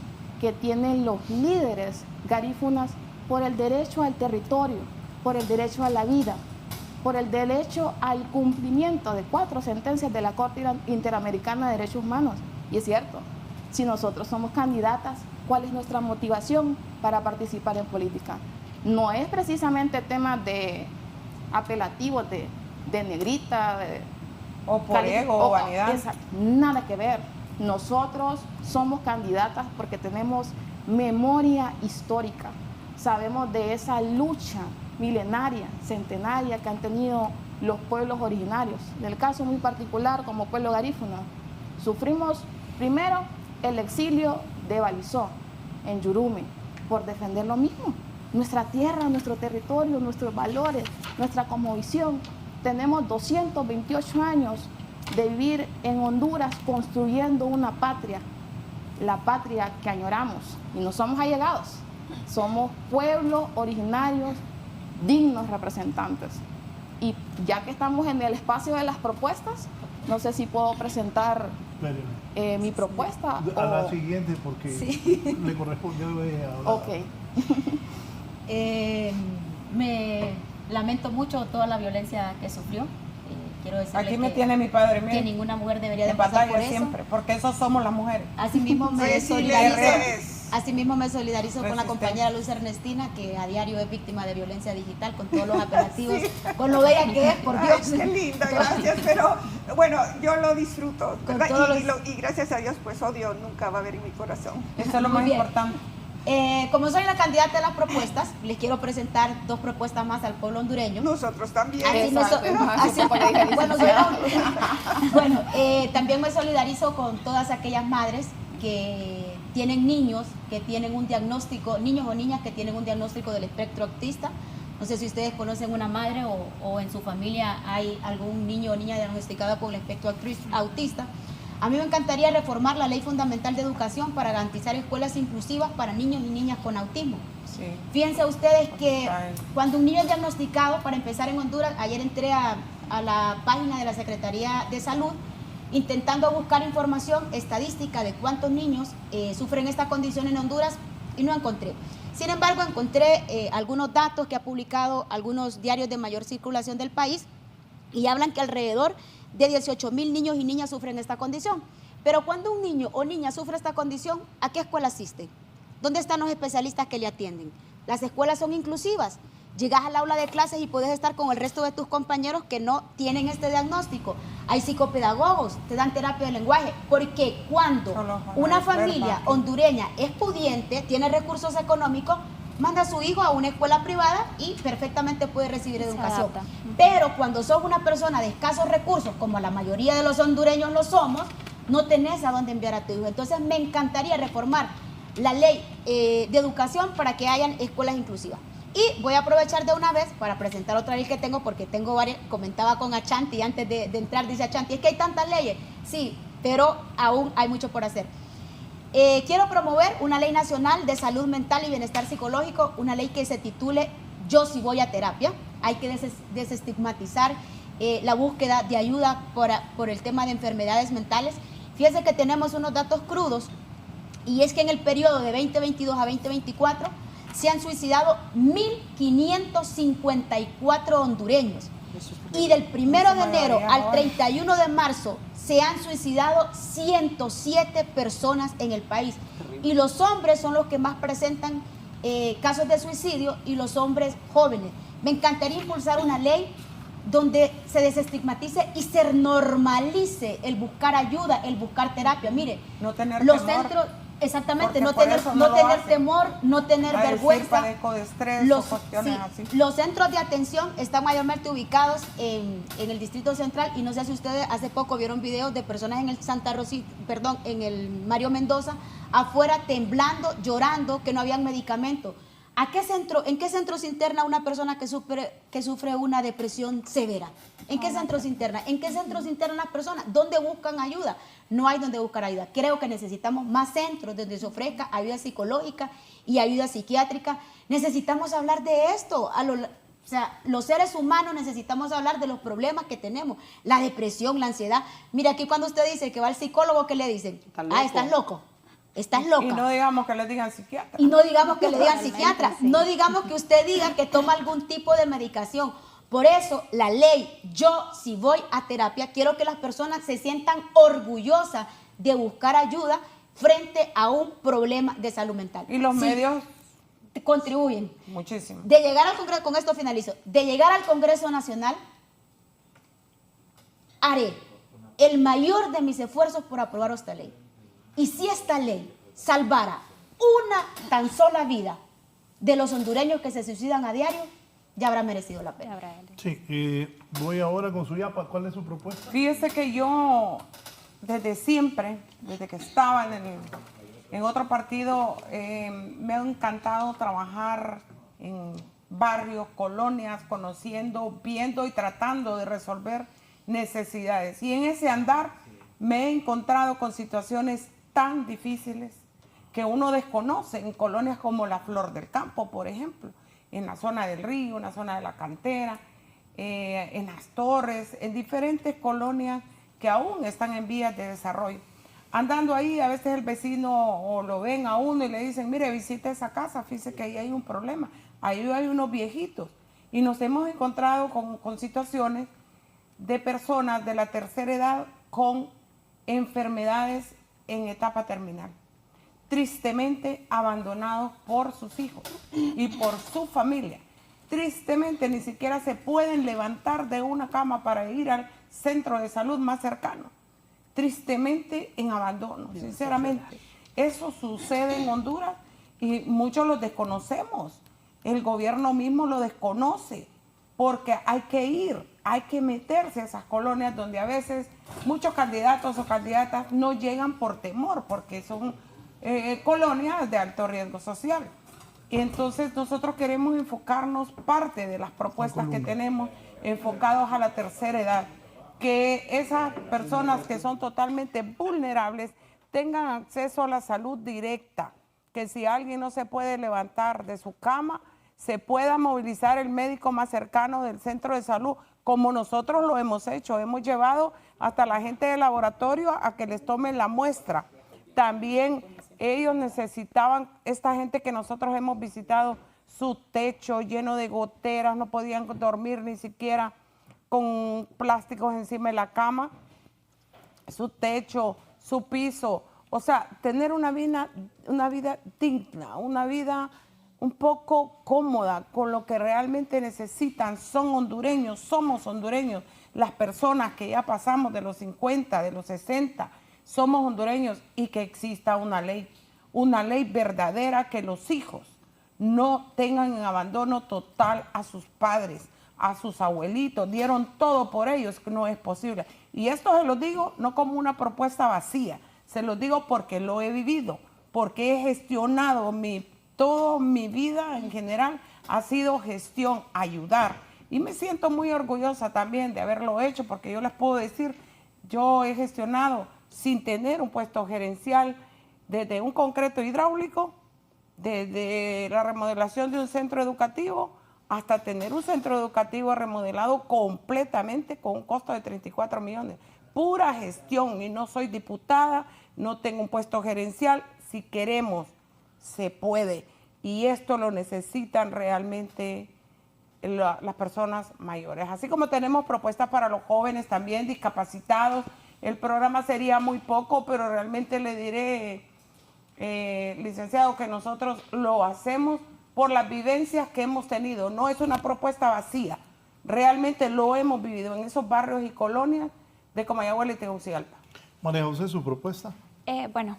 que tienen los líderes garífunas por el derecho al territorio, por el derecho a la vida, por el derecho al cumplimiento de 4 sentencias de la Corte Interamericana de Derechos Humanos. Y es cierto, si nosotros somos candidatas, ¿cuál es nuestra motivación para participar en política? No es precisamente temas de apelativos de negrita, o por ego o vanidad. Nada que ver. Nosotros somos candidatas porque tenemos memoria histórica. Sabemos de esa lucha milenaria, centenaria que han tenido los pueblos originarios. En el caso muy particular, como pueblo garífuna, sufrimos primero el exilio de Balizó, en Yurumi, por defender lo mismo. Nuestra tierra, nuestro territorio, nuestros valores, nuestra cosmovisión. Tenemos 228 años de vivir en Honduras construyendo una patria, la patria que añoramos. Y no somos allegados, somos pueblos originarios, dignos representantes. Y ya que estamos en el espacio de las propuestas, no sé si puedo presentar mi propuesta. A la siguiente, porque le corresponde hablar. Ok. Me lamento mucho toda la violencia que sufrió. Quiero decirle aquí me tiene mi padre, que ninguna mujer debería de en pasar por batalla eso. siempre, porque eso somos las mujeres. Asimismo me Sí, solidarizo. Asimismo me solidarizo con la compañera Luz Ernestina, que a diario es víctima de violencia digital, con todos los apelativos, con lo bella que es, por Dios. Ay, qué linda, gracias, pero bueno, yo lo disfruto, ¿verdad? Y gracias a Dios, pues odio nunca va a haber en mi corazón. Eso es lo más importante. Como soy la candidata de las propuestas, les quiero presentar 2 propuestas más al pueblo hondureño. Nosotros también. También me solidarizo con todas aquellas madres que tienen niños que tienen un diagnóstico, niños o niñas que tienen un diagnóstico del espectro autista. No sé si ustedes conocen una madre o en su familia hay algún niño o niña diagnosticado con el espectro autista. A mí me encantaría reformar la Ley Fundamental de Educación para garantizar escuelas inclusivas para niños y niñas con autismo. Sí. Fíjense ustedes que cuando un niño es diagnosticado, para empezar en Honduras, ayer entré a la página de la Secretaría de Salud intentando buscar información estadística de cuántos niños sufren esta condición en Honduras y no encontré. Sin embargo, encontré algunos datos que ha publicado algunos diarios de mayor circulación del país y hablan que alrededor de 18,000 niños y niñas sufren esta condición. Pero cuando un niño o niña sufre esta condición, ¿a qué escuela asiste? ¿Dónde están los especialistas que le atienden? Las escuelas son inclusivas. Llegas al aula de clases y puedes estar con el resto de tus compañeros que no tienen este diagnóstico. Hay psicopedagogos, te dan terapia de lenguaje, porque cuando una familia hondureña es pudiente, tiene recursos económicos, manda a su hijo a una escuela privada y perfectamente puede recibir educación. Pero cuando sos una persona de escasos recursos, como la mayoría de los hondureños lo somos, no tenés a dónde enviar a tu hijo. Entonces me encantaría reformar la ley de educación para que hayan escuelas inclusivas. Y voy a aprovechar de una vez para presentar otra ley que tengo, porque tengo varias. Comentaba con Achanti antes de entrar, dice Achanti, es que hay tantas leyes. Sí, pero aún hay mucho por hacer. Quiero promover una ley nacional de salud mental y bienestar psicológico, una ley que se titule Yo sí voy a terapia. Hay que desestigmatizar la búsqueda de ayuda por el tema de enfermedades mentales. Fíjense que tenemos unos datos crudos, y es que en el periodo de 2022 a 2024 se han suicidado 1.554 hondureños. Y del 1 de enero al 31 de marzo se han suicidado 107 personas en el país. Y los hombres son los que más presentan casos de suicidio, y los hombres jóvenes. Me encantaría impulsar una ley donde se desestigmatice y se normalice el buscar ayuda, el buscar terapia. Mire, no tener los temor. Centros... Exactamente, no tener temor, no tener vergüenza. Padezco de estrés, cuestiones así. Los centros de atención están mayormente ubicados en el Distrito Central, y no sé si ustedes hace poco vieron videos de personas en el en el Mario Mendoza, afuera temblando, llorando, que no habían medicamento. ¿En qué centro se interna una persona que sufre una depresión severa? ¿En qué centro se interna? ¿En qué centro se internan las personas? ¿Dónde buscan ayuda? No hay donde buscar ayuda. Creo que necesitamos más centros donde se ofrezca ayuda psicológica y ayuda psiquiátrica. Necesitamos hablar de esto. Los seres humanos necesitamos hablar de los problemas que tenemos. La depresión, la ansiedad. Mira, aquí cuando usted dice que va al psicólogo, ¿qué le dicen? Estás loco. Estás loca. Y no digamos que le digan psiquiatra. Y no digamos que le digan psiquiatra. No digamos que usted diga que toma algún tipo de medicación. Por eso la ley, yo si voy a terapia, quiero que las personas se sientan orgullosas de buscar ayuda frente a un problema de salud mental. Y los medios contribuyen. Muchísimo. De llegar al Congreso, con esto finalizo, de llegar al Congreso Nacional, haré el mayor de mis esfuerzos por aprobar esta ley. Y si esta ley salvara una tan sola vida de los hondureños que se suicidan a diario, ya habrá merecido la pena. Sí, voy ahora con su yapa. ¿Cuál es su propuesta? Fíjese que yo, desde siempre, desde que estaba en otro partido, me ha encantado trabajar en barrios, colonias, conociendo, viendo y tratando de resolver necesidades. Y en ese andar me he encontrado con situaciones tan difíciles que uno desconoce en colonias como la Flor del Campo, por ejemplo, en la zona del Río, en la zona de la Cantera, en las Torres, en diferentes colonias que aún están en vías de desarrollo. Andando ahí, a veces el vecino o lo ven a uno y le dicen, mire, visite esa casa, fíjese que ahí hay un problema, ahí hay unos viejitos. Y nos hemos encontrado con situaciones de personas de la tercera edad con enfermedades en etapa terminal. tristemente abandonados por sus hijos y por su familia. Tristemente ni siquiera se pueden levantar de una cama para ir al centro de salud más cercano. Tristemente en abandono, sinceramente. Eso sucede en Honduras y muchos lo desconocemos. El gobierno mismo lo desconoce porque hay que ir, hay que meterse a esas colonias donde a veces muchos candidatos o candidatas no llegan por temor, porque son colonias de alto riesgo social. Y entonces nosotros queremos enfocarnos, parte de las propuestas que tenemos, enfocados a la tercera edad, que esas personas que son totalmente vulnerables tengan acceso a la salud directa, que si alguien no se puede levantar de su cama, se pueda movilizar el médico más cercano del centro de salud, como nosotros lo hemos hecho. Hemos llevado hasta la gente del laboratorio a que les tomen la muestra. También ellos necesitaban, esta gente que nosotros hemos visitado, su techo lleno de goteras, no podían dormir ni siquiera con plásticos encima de la cama, su techo, su piso, o sea, tener una vida digna, una vida un poco cómoda con lo que realmente necesitan. Son hondureños, somos hondureños, las personas que ya pasamos de los 50, de los 60, somos hondureños, y que exista una ley verdadera, que los hijos no tengan en abandono total a sus padres, a sus abuelitos, dieron todo por ellos, que no es posible. Y esto se lo digo no como una propuesta vacía, se lo digo porque lo he vivido, porque he gestionado toda mi vida en general, ha sido gestión, ayudar. Y me siento muy orgullosa también de haberlo hecho, porque yo les puedo decir, yo he gestionado sin tener un puesto gerencial, desde un concreto hidráulico, desde la remodelación de un centro educativo, hasta tener un centro educativo remodelado completamente con un costo de 34 millones. Pura gestión, y no soy diputada, no tengo un puesto gerencial. Si queremos, se puede. Y esto lo necesitan realmente las personas mayores. Así como tenemos propuestas para los jóvenes también, discapacitados. El programa sería muy poco, pero realmente le diré, licenciado, que nosotros lo hacemos por las vivencias que hemos tenido. No es una propuesta vacía. Realmente lo hemos vivido en esos barrios y colonias de Comayagua y Tegucigalpa. María José, ¿su propuesta? Bueno,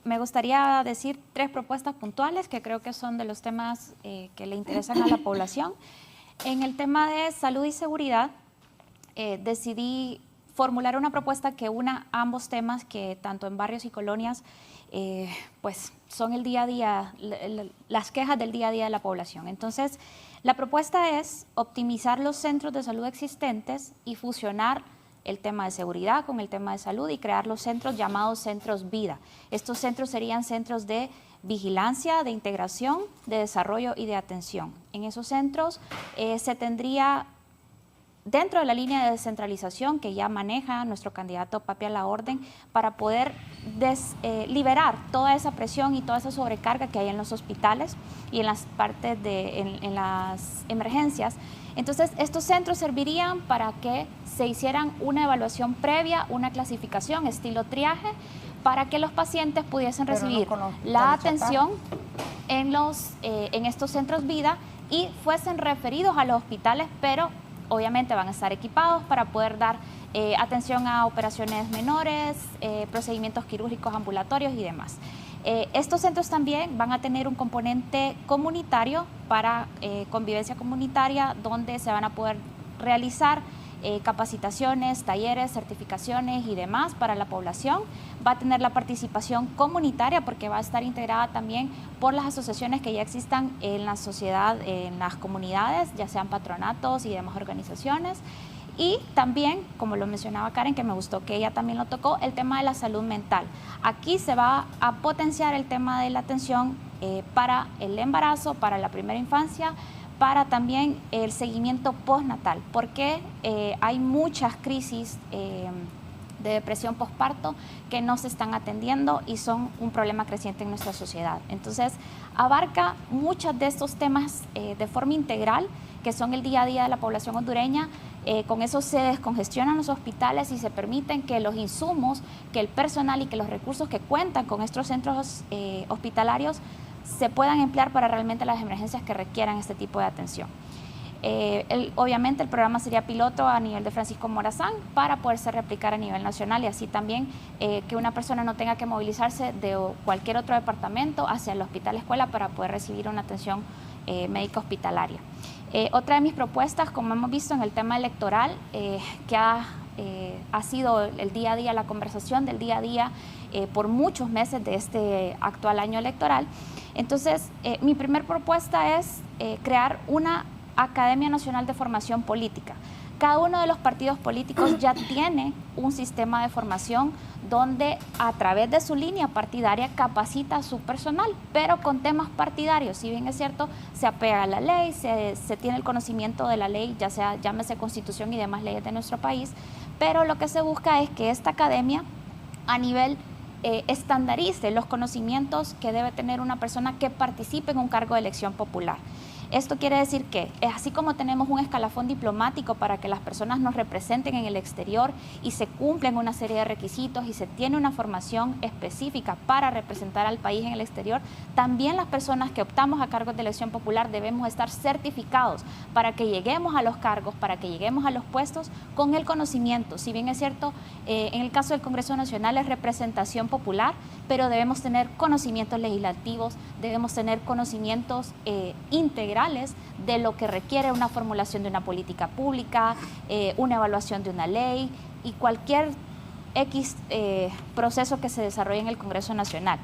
me gustaría decir 3 propuestas puntuales que creo que son de los temas que le interesan a la población. En el tema de salud y seguridad, decidí formular una propuesta que una ambos temas, que tanto en barrios y colonias pues son el día a día, las quejas del día a día de la población. Entonces, la propuesta es optimizar los centros de salud existentes y fusionar el tema de seguridad con el tema de salud y crear los centros llamados centros vida. Estos centros serían centros de vigilancia, de integración, de desarrollo y de atención. En esos centros se tendría, dentro de la línea de descentralización que ya maneja nuestro candidato Papi a la Orden, para poder liberar toda esa presión y toda esa sobrecarga que hay en los hospitales y en las partes en las emergencias. Entonces, estos centros servirían para que se hicieran una evaluación previa, una clasificación estilo triaje, para que los pacientes pudiesen recibir la atención en estos centros vida y fuesen referidos a los hospitales, pero obviamente van a estar equipados para poder dar atención a operaciones menores, procedimientos quirúrgicos ambulatorios y demás. Estos centros también van a tener un componente comunitario para convivencia comunitaria, donde se van a poder realizar capacitaciones, talleres, certificaciones y demás para la población. Va a tener la participación comunitaria porque va a estar integrada también por las asociaciones que ya existan en la sociedad, en las comunidades, ya sean patronatos y demás organizaciones. Y también, como lo mencionaba Karen, que me gustó que ella también lo tocó, el tema de la salud mental. Aquí se va a potenciar el tema de la atención para el embarazo, para la primera infancia, para también el seguimiento postnatal, porque hay muchas crisis de depresión postparto que no se están atendiendo y son un problema creciente en nuestra sociedad. Entonces, abarca muchos de estos temas de forma integral, que son el día a día de la población hondureña, Con eso se descongestionan los hospitales y se permiten que los insumos, que el personal y que los recursos que cuentan con estos centros hospitalarios se puedan emplear para realmente las emergencias que requieran este tipo de atención. Obviamente el programa sería piloto a nivel de Francisco Morazán para poderse replicar a nivel nacional y así también que una persona no tenga que movilizarse de cualquier otro departamento hacia el hospital escuela para poder recibir una atención médica hospitalaria. Otra de mis propuestas, como hemos visto en el tema electoral, que ha sido el día a día, la conversación del día a día por muchos meses de este actual año electoral. Entonces, mi primera propuesta es crear una Academia Nacional de Formación Política. Cada uno de los partidos políticos ya tiene un sistema de formación donde a través de su línea partidaria capacita a su personal, pero con temas partidarios. Si bien es cierto, se apega a la ley, se tiene el conocimiento de la ley, ya sea llámese Constitución y demás leyes de nuestro país, pero lo que se busca es que esta academia a nivel estandarice los conocimientos que debe tener una persona que participe en un cargo de elección popular. Esto quiere decir que, así como tenemos un escalafón diplomático para que las personas nos representen en el exterior y se cumplen una serie de requisitos y se tiene una formación específica para representar al país en el exterior, también las personas que optamos a cargos de elección popular debemos estar certificados para que lleguemos a los cargos, para que lleguemos a los puestos con el conocimiento. Si bien es cierto, en el caso del Congreso Nacional es representación popular, pero debemos tener conocimientos legislativos, debemos tener conocimientos integrales de lo que requiere una formulación de una política pública, una evaluación de una ley y cualquier proceso que se desarrolle en el Congreso Nacional.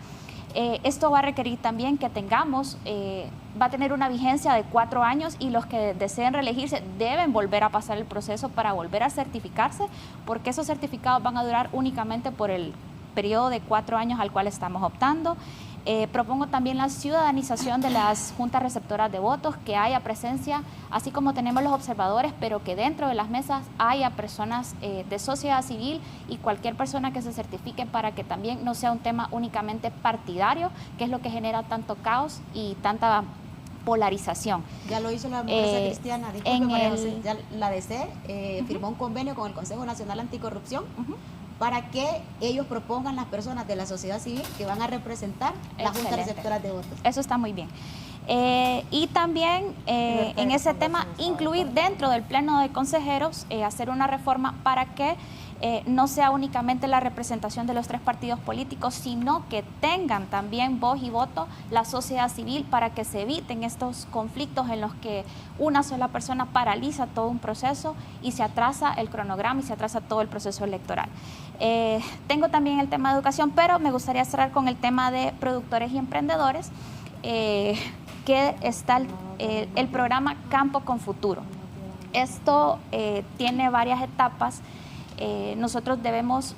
Esto va a requerir también que tengamos, va a tener una vigencia de 4 años y los que deseen reelegirse deben volver a pasar el proceso para volver a certificarse, porque esos certificados van a durar únicamente por el periodo de 4 años al cual estamos optando. Propongo también la ciudadanización de las juntas receptoras de votos, que haya presencia, así como tenemos los observadores, pero que dentro de las mesas haya personas de sociedad civil y cualquier persona que se certifique para que también no sea un tema únicamente partidario, que es lo que genera tanto caos y tanta polarización. Ya lo hizo la democracia cristiana, disculpe, María José, ya la DC firmó un convenio con el Consejo Nacional Anticorrupción para que ellos propongan las personas de la sociedad civil que van a representar las juntas receptoras de votos. Eso está muy bien. Y también en ese tema incluir dentro del pleno de consejeros, hacer una reforma para que no sea únicamente la representación de los 3 partidos políticos, sino que tengan también voz y voto la sociedad civil para que se eviten estos conflictos en los que una sola persona paraliza todo un proceso y se atrasa el cronograma y se atrasa todo el proceso electoral. Tengo también el tema de educación, pero me gustaría cerrar con el tema de productores y emprendedores, que está el programa Campo con Futuro. Esto tiene varias etapas. Nosotros debemos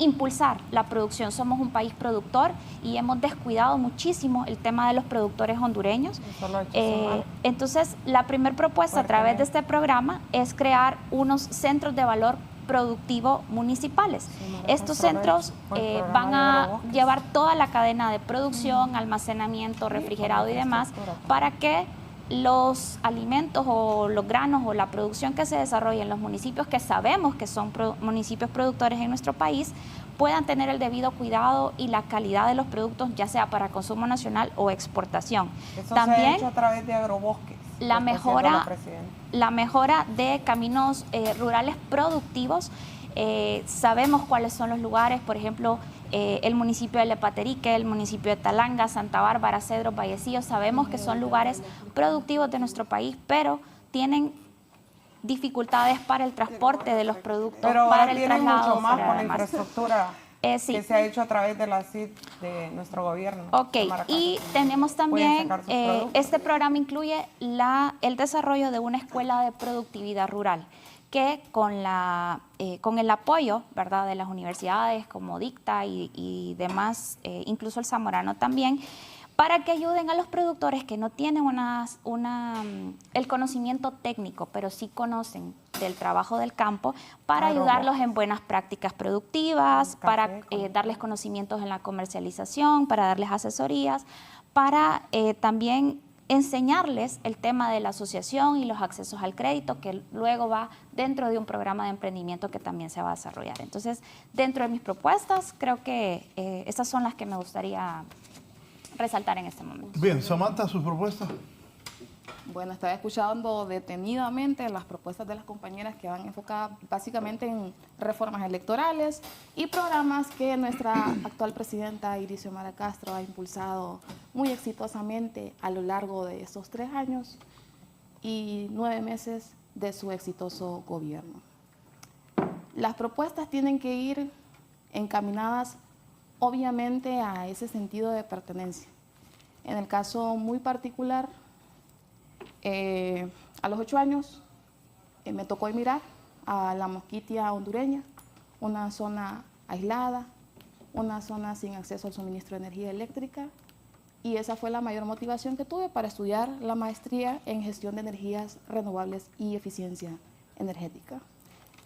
impulsar la producción. Somos un país productor y hemos descuidado muchísimo el tema de los productores hondureños. Entonces, la primera propuesta a través de este programa es crear unos centros de valor productivo municipales. Estos centros van a llevar toda la cadena de producción, almacenamiento, refrigerado y demás para que los alimentos o los granos o la producción que se desarrolla en los municipios que sabemos que son municipios productores en nuestro país puedan tener el debido cuidado y la calidad de los productos, ya sea para consumo nacional o exportación. Eso también se ha hecho a través de agrobosques. La mejora de caminos rurales productivos. Sabemos cuáles son los lugares, por ejemplo, el municipio de Lepaterique, el municipio de Talanga, Santa Bárbara, Cedros, Vallecillo, sabemos que son lugares productivos de nuestro país, pero tienen dificultades para el transporte de los productos, pero para el tienen traslado. Mucho más con la infraestructura sí. que se ha hecho a través de la CID de nuestro gobierno. Ok, y tenemos también, este programa incluye el desarrollo de una escuela de productividad rural, que con el apoyo, ¿verdad?, de las universidades como Dicta y demás, incluso el Zamorano también, para que ayuden a los productores que no tienen el conocimiento técnico, pero sí conocen del trabajo del campo, para ayudarlos en buenas prácticas productivas, para darles conocimientos en la comercialización, para darles asesorías, para también enseñarles el tema de la asociación y los accesos al crédito, que luego va dentro de un programa de emprendimiento que también se va a desarrollar. Entonces, dentro de mis propuestas, creo que esas son las que me gustaría resaltar en este momento. Bien, Samantha, ¿sus propuestas? Bueno, estaba escuchando detenidamente las propuestas de las compañeras que van enfocadas básicamente en reformas electorales y programas que nuestra actual presidenta Iris Xiomara Castro ha impulsado muy exitosamente a lo largo de estos 3 años y 9 meses de su exitoso gobierno. Las propuestas tienen que ir encaminadas obviamente a ese sentido de pertenencia. En el caso muy particular, a los 8 años me tocó emigrar a la Mosquitia hondureña, una zona aislada, una zona sin acceso al suministro de energía eléctrica, y esa fue la mayor motivación que tuve para estudiar la maestría en gestión de energías renovables y eficiencia energética.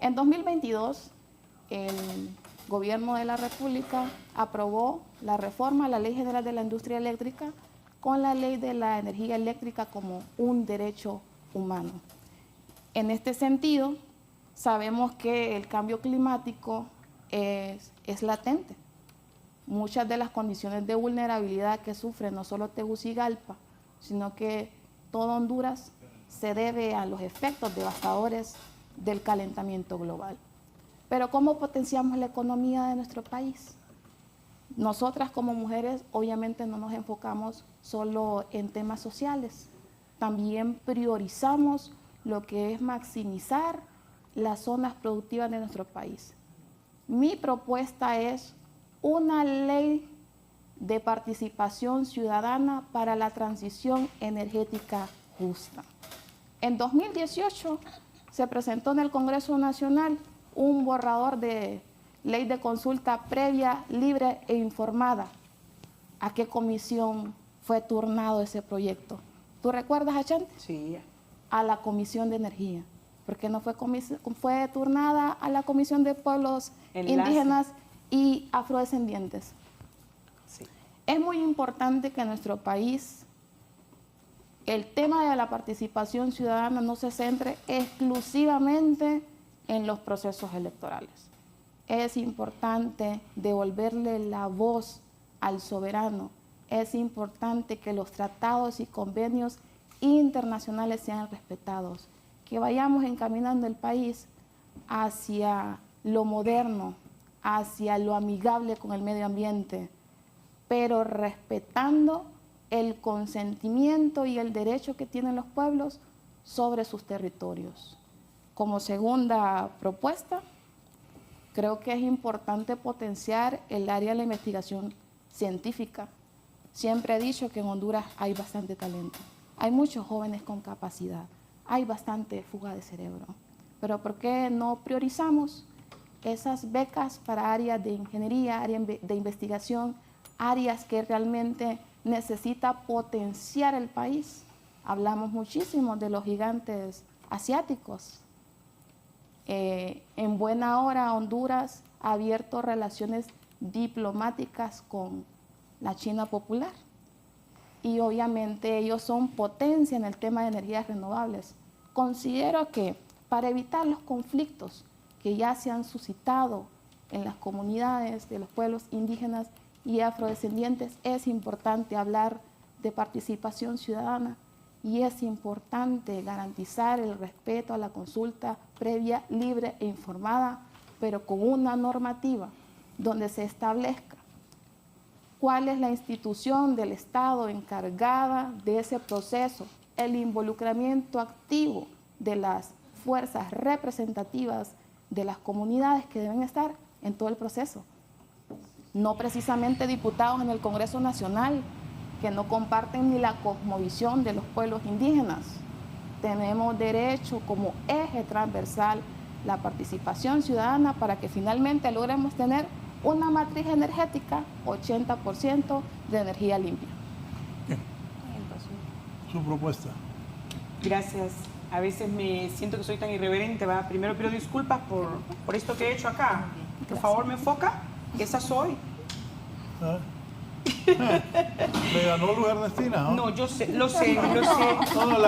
En 2022, el Gobierno de la República aprobó la reforma a la Ley General de la Industria Eléctrica con la Ley de la Energía Eléctrica como un derecho humano. En este sentido, sabemos que el cambio climático es latente. Muchas de las condiciones de vulnerabilidad que sufre no solo Tegucigalpa, sino que todo Honduras se debe a los efectos devastadores del calentamiento global. Pero ¿cómo potenciamos la economía de nuestro país? Nosotras como mujeres obviamente no nos enfocamos solo en temas sociales, también priorizamos lo que es maximizar las zonas productivas de nuestro país. Mi propuesta es una ley de participación ciudadana para la transición energética justa. En 2018 se presentó en el Congreso Nacional un borrador de ley de consulta previa, libre e informada. ¿A qué comisión fue turnado ese proyecto? ¿Tú recuerdas, Achante? Sí. A la Comisión de Energía. ¿Por qué no fue turnada a la Comisión de Pueblos Indígenas y Afrodescendientes? Sí. Es muy importante que en nuestro país el tema de la participación ciudadana no se centre exclusivamente en los procesos electorales. Es importante devolverle la voz al soberano. Es importante que los tratados y convenios internacionales sean respetados, que vayamos encaminando el país hacia lo moderno, hacia lo amigable con el medio ambiente, pero respetando el consentimiento y el derecho que tienen los pueblos sobre sus territorios. Como segunda propuesta, creo que es importante potenciar el área de la investigación científica. Siempre he dicho que en Honduras hay bastante talento, hay muchos jóvenes con capacidad, hay bastante fuga de cerebro. Pero ¿por qué no priorizamos esas becas para áreas de ingeniería, áreas de investigación, áreas que realmente necesita potenciar el país? Hablamos muchísimo de los gigantes asiáticos. En buena hora Honduras ha abierto relaciones diplomáticas con la China popular y obviamente ellos son potencia en el tema de energías renovables. Considero que para evitar los conflictos que ya se han suscitado en las comunidades de los pueblos indígenas y afrodescendientes, es importante hablar de participación ciudadana y es importante garantizar el respeto a la consulta previa, libre e informada, pero con una normativa donde se establezca cuál es la institución del Estado encargada de ese proceso, el involucramiento activo de las fuerzas representativas de las comunidades que deben estar en todo el proceso. No precisamente diputados en el Congreso Nacional que no comparten ni la cosmovisión de los pueblos indígenas. Tenemos derecho como eje transversal la participación ciudadana para que finalmente logremos tener una matriz energética 80% de energía limpia. Bien. Su propuesta. Gracias. A veces me siento que soy tan irreverente, ¿va? Primero pido disculpas por esto que he hecho acá. Por favor, me enfoca, que esa soy. Me ganó Luz Ernestina, ¿no? No, yo sé, lo sé. No,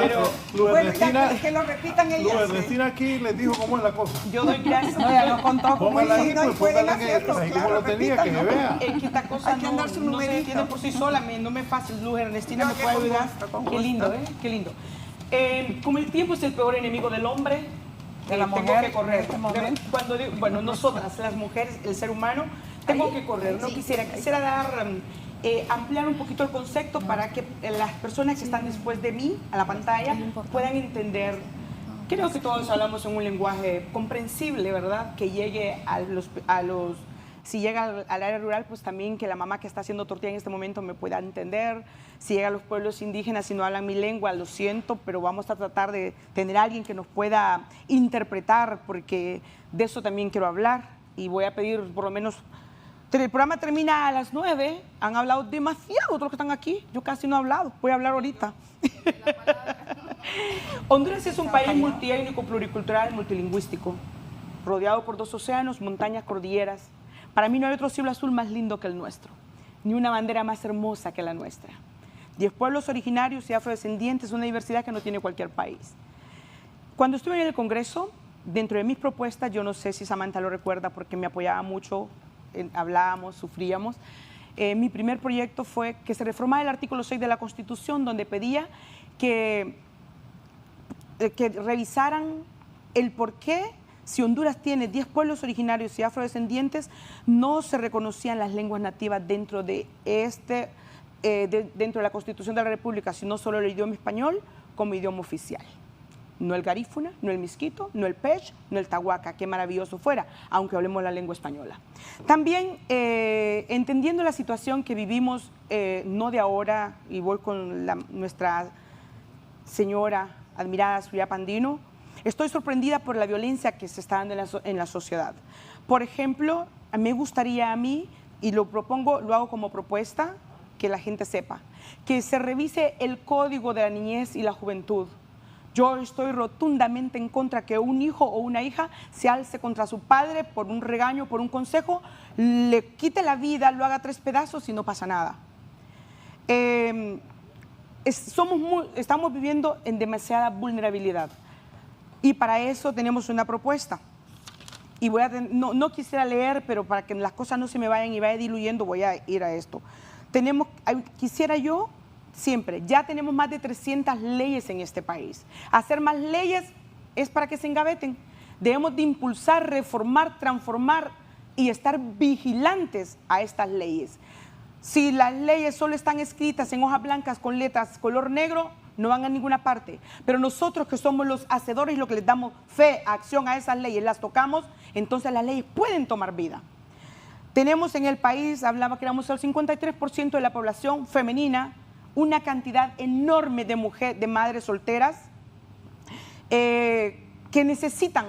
Pero, Luz Ernestina, que lo repitan Luz ellas. Ernestina aquí les dijo cómo es la cosa. yo doy gracias. No, ya lo contó como Póngala ahí, no, y pues pueden póngala hacerlo, así como claro, lo tenía, que se repítanlo. vea. Es que esta cosa Hay que andar su no se numerito. detiene por sí sola, no me es fácil. Luz Ernestina No, me que puede con ayudar. gusto, con Qué gusto. lindo, ¿eh? Qué lindo. Como el tiempo es el peor enemigo del hombre, De la tengo mujer, que correr. en este momento. Cuando digo, bueno, nosotras, las mujeres, el ser humano, tengo que correr. No quisiera dar, ampliar un poquito el concepto para que las personas que están después de mí, a la pantalla, puedan entender. Creo que todos hablamos en un lenguaje comprensible, ¿verdad? Que llegue a los si llega al área rural, pues también que la mamá que está haciendo tortilla en este momento me pueda entender. Si llega a los pueblos indígenas y no hablan mi lengua, lo siento, pero vamos a tratar de tener a alguien que nos pueda interpretar, porque de eso también quiero hablar. Y voy a pedir por lo menos... El programa termina a las 9, han hablado demasiado todos los que están aquí, yo casi no he hablado, voy a hablar ahorita. Honduras es un país multiétnico, pluricultural, multilingüístico, rodeado por 2 océanos, montañas, cordilleras. Para mí no hay otro cielo azul más lindo que el nuestro, ni una bandera más hermosa que la nuestra. 10 pueblos originarios y afrodescendientes, una diversidad que no tiene cualquier país. Cuando estuve en el Congreso, dentro de mis propuestas, yo no sé si Samantha lo recuerda porque me apoyaba mucho, hablábamos, sufríamos. Mi primer proyecto fue que se reformara el artículo 6 de la Constitución, donde pedía que revisaran el por qué, si Honduras tiene 10 pueblos originarios y afrodescendientes, no se reconocían las lenguas nativas dentro de dentro de la Constitución de la República, sino solo el idioma español como idioma oficial. No el garífuna, no el misquito, no el pech, no el tahuaca, qué maravilloso fuera, aunque hablemos la lengua española. También, entendiendo la situación que vivimos, no de ahora, y voy con nuestra señora admirada Surya Pandino, estoy sorprendida por la violencia que se está dando en la sociedad. Por ejemplo, me gustaría a mí, y lo propongo, lo hago como propuesta, que la gente sepa, que se revise el Código de la Niñez y la Juventud. Yo estoy rotundamente en contra que un hijo o una hija se alce contra su padre por un regaño, por un consejo, le quite la vida, lo haga 3 pedazos y no pasa nada. Estamos viviendo en demasiada vulnerabilidad y para eso tenemos una propuesta. Y no quisiera leer, pero para que las cosas no se me vayan y vaya diluyendo, voy a ir a esto. Quisiera yo siempre, ya tenemos más de 300 leyes en este país. Hacer más leyes es para que se engaveten. Debemos de impulsar, reformar, transformar y estar vigilantes a estas leyes. Si las leyes solo están escritas en hojas blancas con letras color negro, no van a ninguna parte. Pero nosotros que somos los hacedores y los que les damos fe, acción a esas leyes, las tocamos, entonces las leyes pueden tomar vida. Tenemos en el país, hablaba que éramos el 53% de la población femenina, una cantidad enorme de madres solteras que necesitan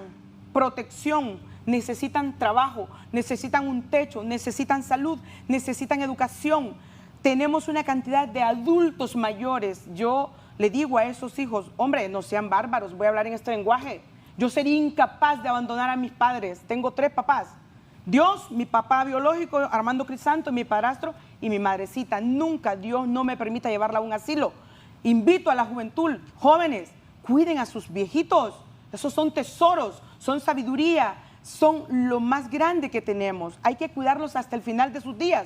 protección, necesitan trabajo, necesitan un techo, necesitan salud, necesitan educación. Tenemos una cantidad de adultos mayores. Yo le digo a esos hijos, hombre, no sean bárbaros, voy a hablar en este lenguaje. Yo sería incapaz de abandonar a mis padres. Tengo 3 papás. Dios, mi papá biológico, Armando Crisanto, mi padrastro y mi madrecita. Nunca Dios no me permita llevarla a un asilo. Invito a la juventud, jóvenes, cuiden a sus viejitos. Esos son tesoros, son sabiduría, son lo más grande que tenemos. Hay que cuidarlos hasta el final de sus días.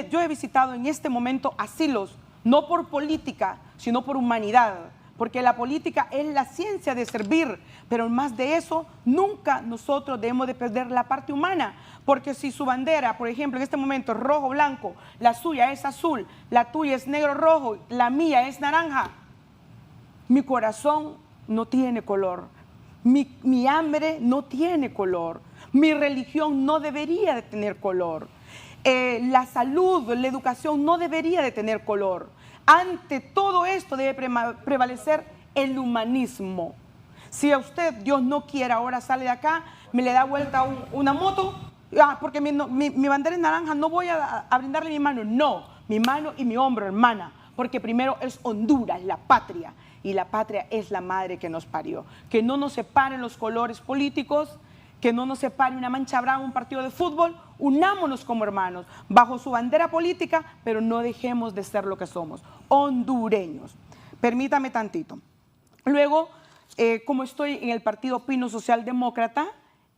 Yo he visitado en este momento asilos, no por política, sino por humanidad. Porque la política es la ciencia de servir, pero más de eso, nunca nosotros debemos de perder la parte humana, porque si su bandera, por ejemplo, en este momento es rojo-blanco, la suya es azul, la tuya es negro-rojo, la mía es naranja, mi corazón no tiene color, mi hambre no tiene color, mi religión no debería de tener color, la salud, la educación no debería de tener color. Ante todo esto debe prevalecer el humanismo. Si a usted, Dios no quiera, ahora sale de acá, me le da vuelta una moto, porque mi bandera es naranja, no voy a brindarle mi mano. No, mi mano y mi hombro, hermana, porque primero es Honduras, la patria, y la patria es la madre que nos parió. Que no nos separen los colores políticos, que no nos separe una mancha brava, un partido de fútbol unámonos como hermanos, bajo su bandera política, pero no dejemos de ser lo que somos, hondureños. Permítame tantito. Luego, como estoy en el Partido Pino Socialdemócrata,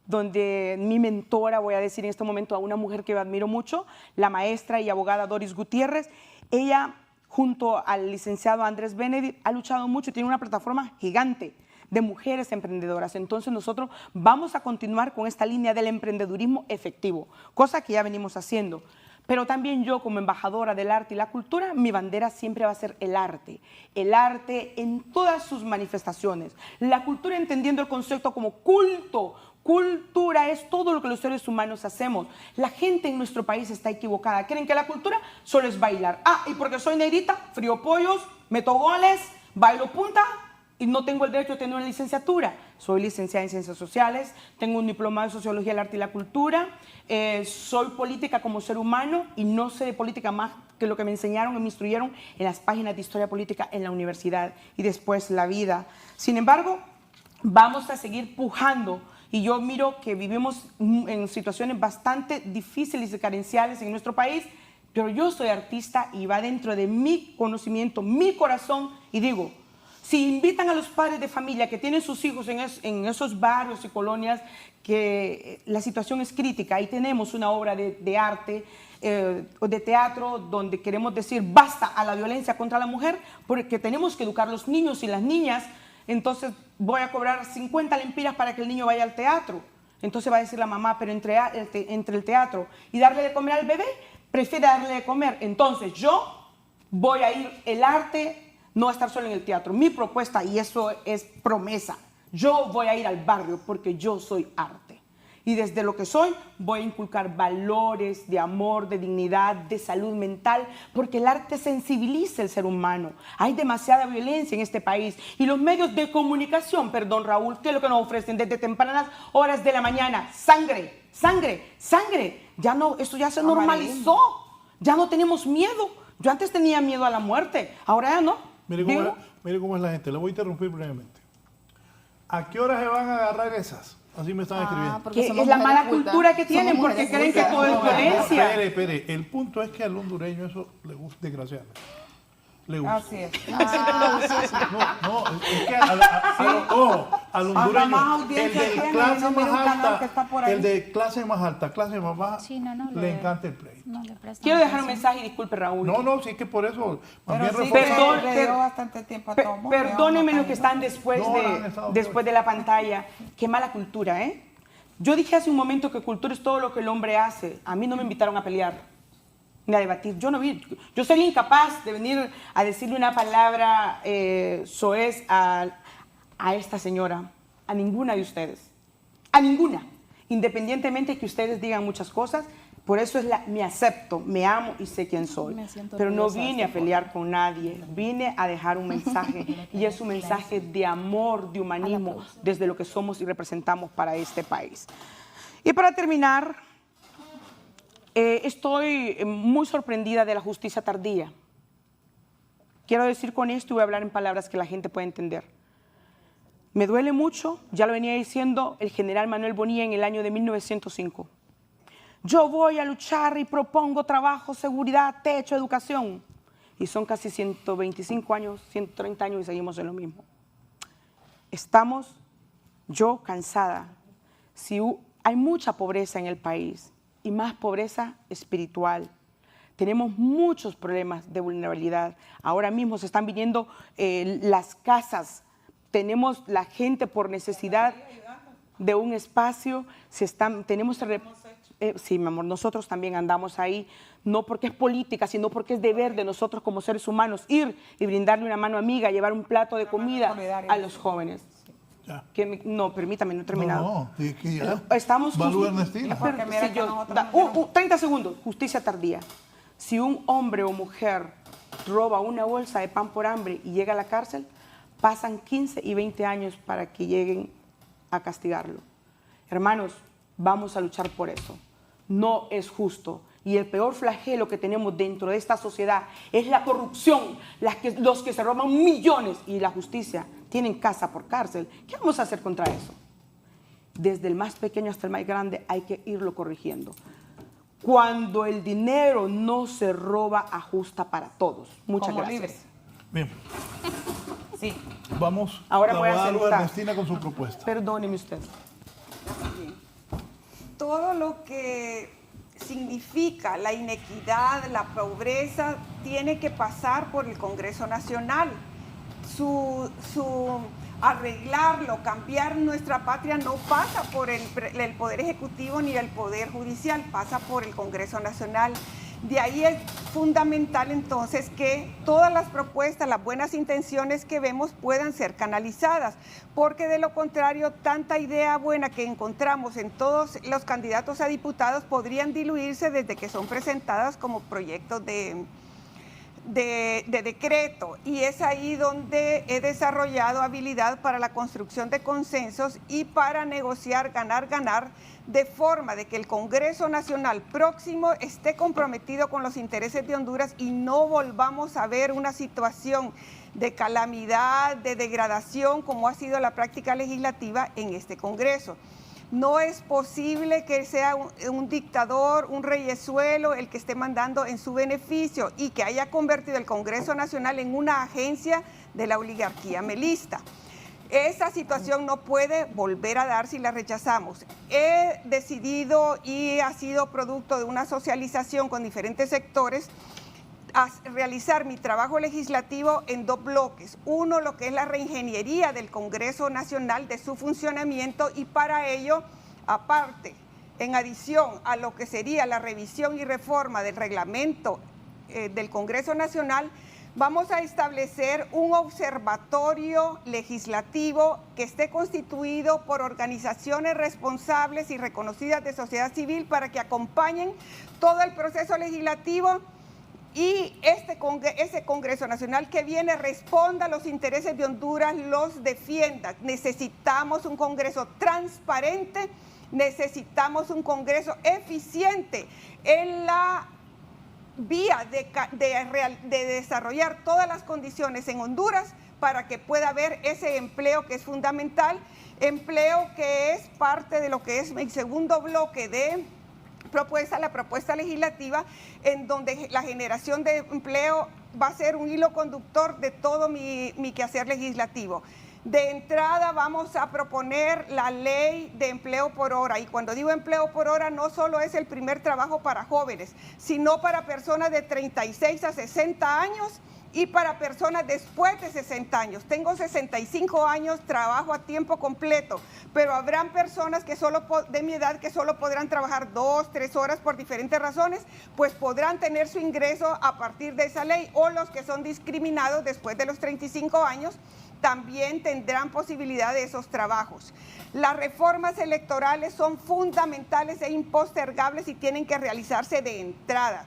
donde mi mentora, voy a decir en este momento a una mujer que yo admiro mucho, la maestra y abogada Doris Gutiérrez, ella junto al licenciado Andrés Benedict ha luchado mucho y tiene una plataforma gigante de mujeres emprendedoras. Entonces nosotros vamos a continuar con esta línea del emprendedurismo efectivo, cosa que ya venimos haciendo. Pero también yo, como embajadora del arte y la cultura, mi bandera siempre va a ser el arte en todas sus manifestaciones. La cultura entendiendo el concepto como culto. Cultura es todo lo que los seres humanos hacemos. La gente en nuestro país está equivocada. Creen que la cultura solo es bailar. Ah, y porque soy negrita, frío pollos, meto goles, bailo punta y no tengo el derecho de tener una licenciatura. Soy licenciada en Ciencias Sociales, tengo un diplomado en Sociología del Arte y la Cultura, soy política como ser humano y no sé de política más que lo que me enseñaron y me instruyeron en las páginas de Historia Política en la universidad y después la vida. Sin embargo, vamos a seguir pujando. Y yo miro que vivimos en situaciones bastante difíciles y carenciales en nuestro país, pero yo soy artista y va dentro de mi conocimiento, mi corazón, y digo, si invitan a los padres de familia que tienen sus hijos en esos barrios y colonias que la situación es crítica, ahí tenemos una obra de arte o de teatro donde queremos decir basta a la violencia contra la mujer, porque tenemos que educar a los niños y las niñas. Entonces voy a cobrar 50 lempiras para que el niño vaya al teatro. Entonces va a decir la mamá, pero entre el teatro y darle de comer al bebé, prefiere darle de comer. Entonces yo voy a ir, el arte no va a estar solo en el teatro. Mi propuesta, y eso es promesa, yo voy a ir al barrio porque yo soy arte. Y desde lo que soy voy a inculcar valores de amor, de dignidad, de salud mental, porque el arte sensibiliza al ser humano. Hay demasiada violencia en este país y los medios de comunicación, perdón Raúl, ¿qué es lo que nos ofrecen desde tempranas horas de la mañana? Sangre, sangre, sangre. Ya no, esto ya se normalizó, ya no tenemos miedo. Yo antes tenía miedo a la muerte, ahora ya no. Mire cómo es la gente, le voy a interrumpir brevemente. ¿A qué hora se van a agarrar esas? Así me están escribiendo. Que es la mala cultura que tienen porque creen que todo es violencia. Espere. El punto es que al hondureño eso le gusta, desgraciadamente. Le gusta. Así es. Es que al hondureño, el de clase más alta, el de clase más alta, clase más baja, sí, le encanta el play. Quiero dejar un mensaje y disculpe, Raúl. No, sí que por eso. Perdónenme los que están después de la pantalla. Qué mala cultura, ¿eh? Yo dije hace un momento que cultura es todo lo que el hombre hace. A mí no me invitaron a pelear ni a debatir. Yo soy incapaz de venir a decirle una palabra soez a esta señora, a ninguna de ustedes, a ninguna, independientemente de que ustedes digan muchas cosas. Por eso me acepto, me amo y sé quién soy. Pero no vine a pelear con nadie, vine a dejar un mensaje y es un mensaje de amor, de humanismo, desde lo que somos y representamos para este país. Y para terminar, estoy muy sorprendida de la justicia tardía. Quiero decir con esto y voy a hablar en palabras que la gente pueda entender. Me duele mucho, ya lo venía diciendo el general Manuel Bonilla en el año de 1905. Yo voy a luchar y propongo trabajo, seguridad, techo, educación. Y son casi 125 años, 130 años y seguimos en lo mismo. Estamos, yo cansada. Si hay mucha pobreza en el país y más pobreza espiritual. Tenemos muchos problemas de vulnerabilidad. Ahora mismo se están viniendo las casas. Tenemos la gente por necesidad de un espacio. Sí, mi amor, nosotros también andamos ahí, no porque es política, sino porque es deber de nosotros como seres humanos ir y brindarle una mano amiga, llevar un plato de comida a los jóvenes. No, permítame, no he terminado. No, es que ya. Estamos... 30 segundos, justicia tardía. Si un hombre o mujer roba una bolsa de pan por hambre y llega a la cárcel, pasan 15 y 20 años para que lleguen a castigarlo. Hermanos, vamos a luchar por eso. No es justo. Y el peor flagelo que tenemos dentro de esta sociedad es la corrupción, los que se roban millones y la justicia tienen casa por cárcel. ¿Qué vamos a hacer contra eso? Desde el más pequeño hasta el más grande hay que irlo corrigiendo. Cuando el dinero no se roba, ajusta para todos. Muchas Como gracias. libre. Bien, Sí. vamos Ahora la voy a abogada sentar. Ernestina con su propuesta. Perdóneme usted. Todo lo que significa la inequidad, la pobreza, tiene que pasar por el Congreso Nacional. Su arreglarlo, cambiar nuestra patria no pasa por el Poder Ejecutivo ni el Poder Judicial, pasa por el Congreso Nacional. De ahí es fundamental entonces que todas las propuestas, las buenas intenciones que vemos puedan ser canalizadas, porque de lo contrario, tanta idea buena que encontramos en todos los candidatos a diputados podrían diluirse desde que son presentadas como proyectos de decreto, y es ahí donde he desarrollado habilidad para la construcción de consensos y para negociar, ganar, de forma de que el Congreso Nacional próximo esté comprometido con los intereses de Honduras y no volvamos a ver una situación de calamidad, de degradación, como ha sido la práctica legislativa en este Congreso. No es posible que sea un dictador, un reyesuelo, el que esté mandando en su beneficio y que haya convertido el Congreso Nacional en una agencia de la oligarquía melista. Esa situación no puede volver a dar si la rechazamos. He decidido, y ha sido producto de una socialización con diferentes sectores, a realizar mi trabajo legislativo en dos bloques. Uno, lo que es la reingeniería del Congreso Nacional, de su funcionamiento, y para ello, aparte, en adición a lo que sería la revisión y reforma del reglamento del Congreso Nacional, vamos a establecer un observatorio legislativo que esté constituido por organizaciones responsables y reconocidas de sociedad civil para que acompañen todo el proceso legislativo y ese Congreso Nacional que viene responda a los intereses de Honduras, los defienda. Necesitamos un Congreso transparente, necesitamos un Congreso eficiente en la vía de desarrollar todas las condiciones en Honduras para que pueda haber ese empleo que es fundamental, empleo que es parte de lo que es mi segundo bloque de la propuesta legislativa, en donde la generación de empleo va a ser un hilo conductor de todo mi quehacer legislativo. De entrada vamos a proponer la ley de empleo por hora, y cuando digo empleo por hora no solo es el primer trabajo para jóvenes, sino para personas de 36 a 60 años y para personas después de 60 años. Tengo 65 años, trabajo a tiempo completo, pero habrán personas que de mi edad que solo podrán trabajar 2, 3 horas por diferentes razones, pues podrán tener su ingreso a partir de esa ley, o los que son discriminados después de los 35 años también tendrán posibilidad de esos trabajos. Las reformas electorales son fundamentales e impostergables y tienen que realizarse de entrada.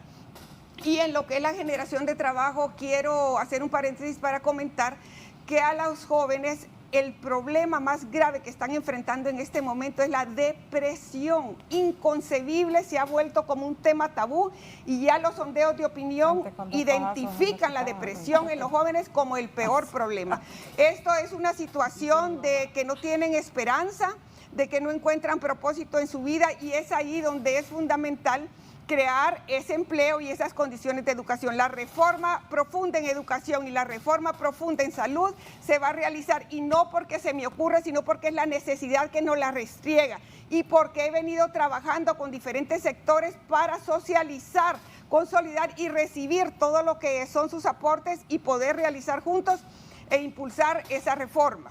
Y en lo que es la generación de trabajo, quiero hacer un paréntesis para comentar que a los jóvenes el problema más grave que están enfrentando en este momento es la depresión. Inconcebible, se ha vuelto como un tema tabú, y ya los sondeos de opinión identifican la depresión en los jóvenes como el peor problema. Esto es una situación de que no tienen esperanza, de que no encuentran propósito en su vida, y es ahí donde es fundamental crear ese empleo y esas condiciones de educación. La reforma profunda en educación y la reforma profunda en salud se va a realizar, y no porque se me ocurra, sino porque es la necesidad que nos la restriega, y porque he venido trabajando con diferentes sectores para socializar, consolidar y recibir todo lo que son sus aportes y poder realizar juntos e impulsar esa reforma.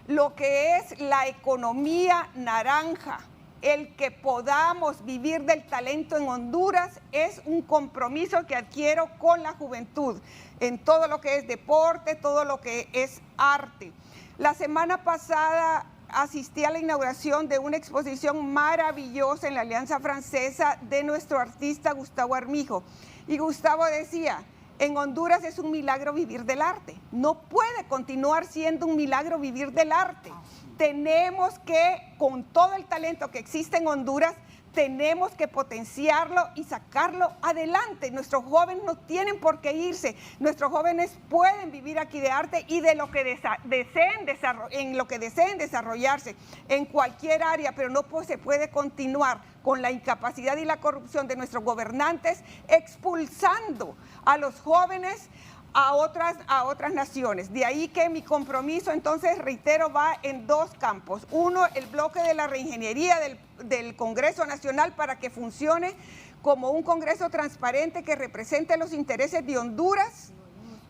Lo que es la economía naranja, el que podamos vivir del talento en Honduras, es un compromiso que adquiero con la juventud, en todo lo que es deporte, todo lo que es arte. La semana pasada asistí a la inauguración de una exposición maravillosa en la Alianza Francesa de nuestro artista Gustavo Armijo. Y Gustavo decía: en Honduras es un milagro vivir del arte. No puede continuar siendo un milagro vivir del arte. Tenemos que, con todo el talento que existe en Honduras, tenemos que potenciarlo y sacarlo adelante. Nuestros jóvenes no tienen por qué irse. Nuestros jóvenes pueden vivir aquí de arte y de lo que deseen desarrollarse en cualquier área, pero no se puede continuar con la incapacidad y la corrupción de nuestros gobernantes, expulsando a los jóvenes a otras naciones. De ahí que mi compromiso, entonces, reitero, va en dos campos. Uno, el bloque de la reingeniería del Congreso Nacional para que funcione como un Congreso transparente que represente los intereses de Honduras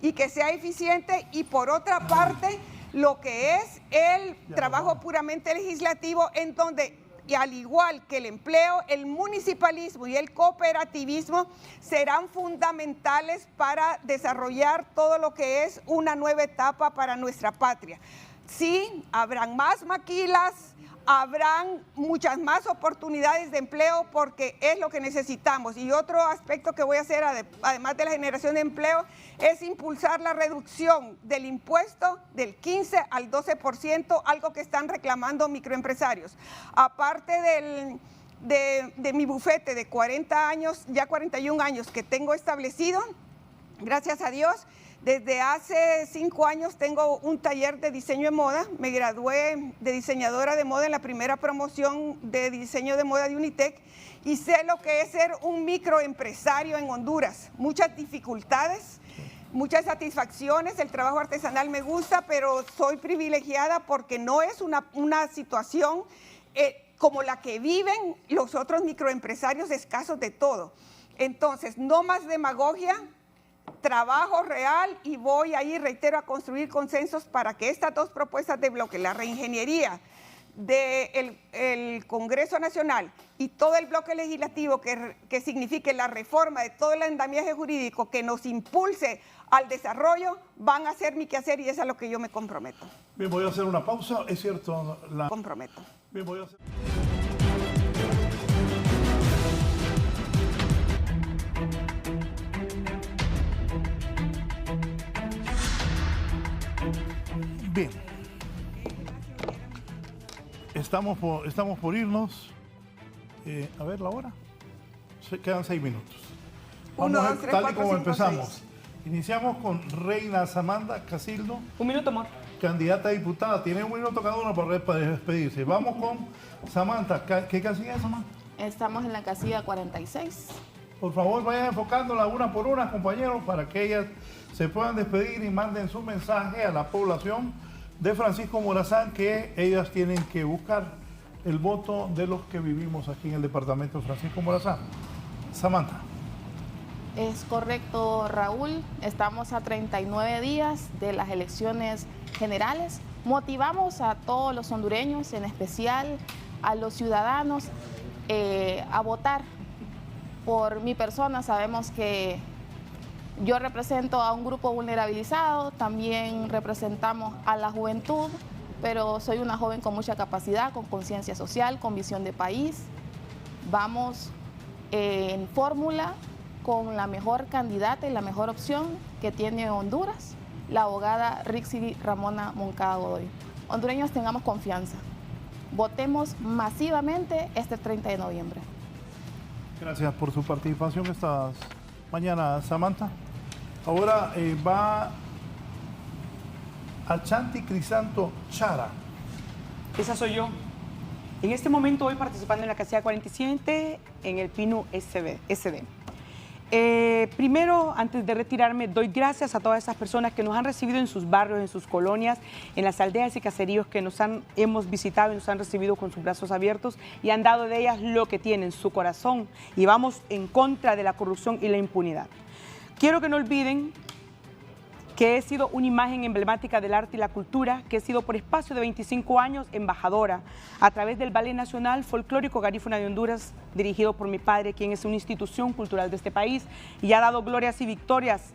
y que sea eficiente. Y por otra parte, lo que es el trabajo puramente legislativo, en donde, y al igual que el empleo, el municipalismo y el cooperativismo serán fundamentales para desarrollar todo lo que es una nueva etapa para nuestra patria. Sí, habrán más maquilas, habrán muchas más oportunidades de empleo porque es lo que necesitamos. Y otro aspecto que voy a hacer, además de la generación de empleo, es impulsar la reducción del impuesto del 15 al 12%, algo que están reclamando microempresarios. Aparte de mi bufete de 40 años, ya 41 años que tengo establecido, gracias a Dios, desde hace 5 años tengo un taller de diseño de moda. Me gradué de diseñadora de moda en la primera promoción de diseño de moda de Unitec y sé lo que es ser un microempresario en Honduras. Muchas dificultades, muchas satisfacciones, el trabajo artesanal me gusta, pero soy privilegiada porque no es una situación como la que viven los otros microempresarios escasos de todo. Entonces, no más demagogia, trabajo real, y voy ahí, reitero, a construir consensos para que estas dos propuestas de bloque, la reingeniería del Congreso Nacional y todo el bloque legislativo que signifique la reforma de todo el andamiaje jurídico que nos impulse al desarrollo, van a ser mi quehacer y es a lo que yo me comprometo. Bien, voy a hacer una pausa, es cierto. Comprometo. Bien, voy a hacer... Bien, estamos por irnos. A ver la hora. Quedan 6 minutos. Vamos a ver, tal y como empezamos. Iniciamos con Reina Samantha Casildo. 1 minuto, amor. Candidata a diputada. Tiene 1 minuto cada uno para despedirse. Vamos con Samantha. ¿Qué casilla es, Samantha? Estamos en la casilla 46. Por favor, vayan enfocándola una por una, compañeros, para que ellas se puedan despedir y manden su mensaje a la población de Francisco Morazán, que ellas tienen que buscar el voto de los que vivimos aquí en el departamento de Francisco Morazán. Samantha. Es correcto, Raúl. Estamos a 39 días de las elecciones generales. Motivamos a todos los hondureños, en especial a los ciudadanos, a votar por mi persona. Sabemos que yo represento a un grupo vulnerabilizado, también representamos a la juventud, pero soy una joven con mucha capacidad, con conciencia social, con visión de país. Vamos en fórmula con la mejor candidata y la mejor opción que tiene Honduras, la abogada Rixiri Ramona Moncada Godoy. Hondureños, tengamos confianza. Votemos masivamente este 30 de noviembre. Gracias por su participación esta mañana, Samantha. Ahora va Achanti Crisanto Chara. Esa soy yo. En este momento voy participando en la casilla 47 en el PINU SD. Primero, antes de retirarme, doy gracias a todas esas personas que nos han recibido en sus barrios, en sus colonias, en las aldeas y caseríos que hemos visitado y nos han recibido con sus brazos abiertos y han dado de ellas lo que tienen, su corazón, y vamos en contra de la corrupción y la impunidad. Quiero que no olviden que he sido una imagen emblemática del arte y la cultura, que he sido por espacio de 25 años embajadora a través del Ballet Nacional Folclórico Garífuna de Honduras, dirigido por mi padre, quien es una institución cultural de este país y ha dado glorias y victorias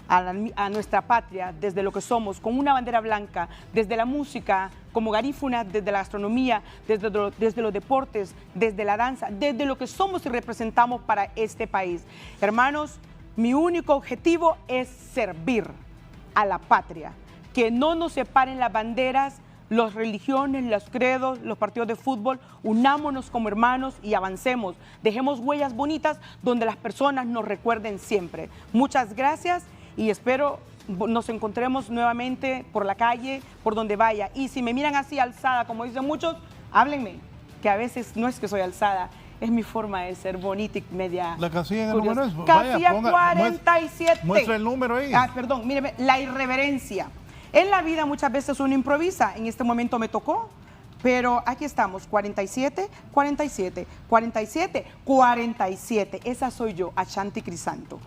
a nuestra patria desde lo que somos, con una bandera blanca, desde la música, como garífuna, desde la gastronomía, desde los deportes, desde la danza, desde lo que somos y representamos para este país. Hermanos, mi único objetivo es servir a la patria, que no nos separen las banderas las religiones, los credos, los partidos de fútbol, unámonos como hermanos y avancemos. Dejemos huellas bonitas donde las personas nos recuerden siempre. Muchas gracias y espero nos encontremos nuevamente por la calle, por donde vaya. Y si me miran así alzada, como dicen muchos, háblenme, que a veces no es que soy alzada, es mi forma de ser bonita y media. La casilla en el curiosa. número es. Casilla 47. Muestra el número ahí. Perdón, míreme, la irreverencia. En la vida muchas veces uno improvisa. En este momento me tocó, pero aquí estamos, 47, 47, 47, 47. Esa soy yo, Ashanti Crisanto.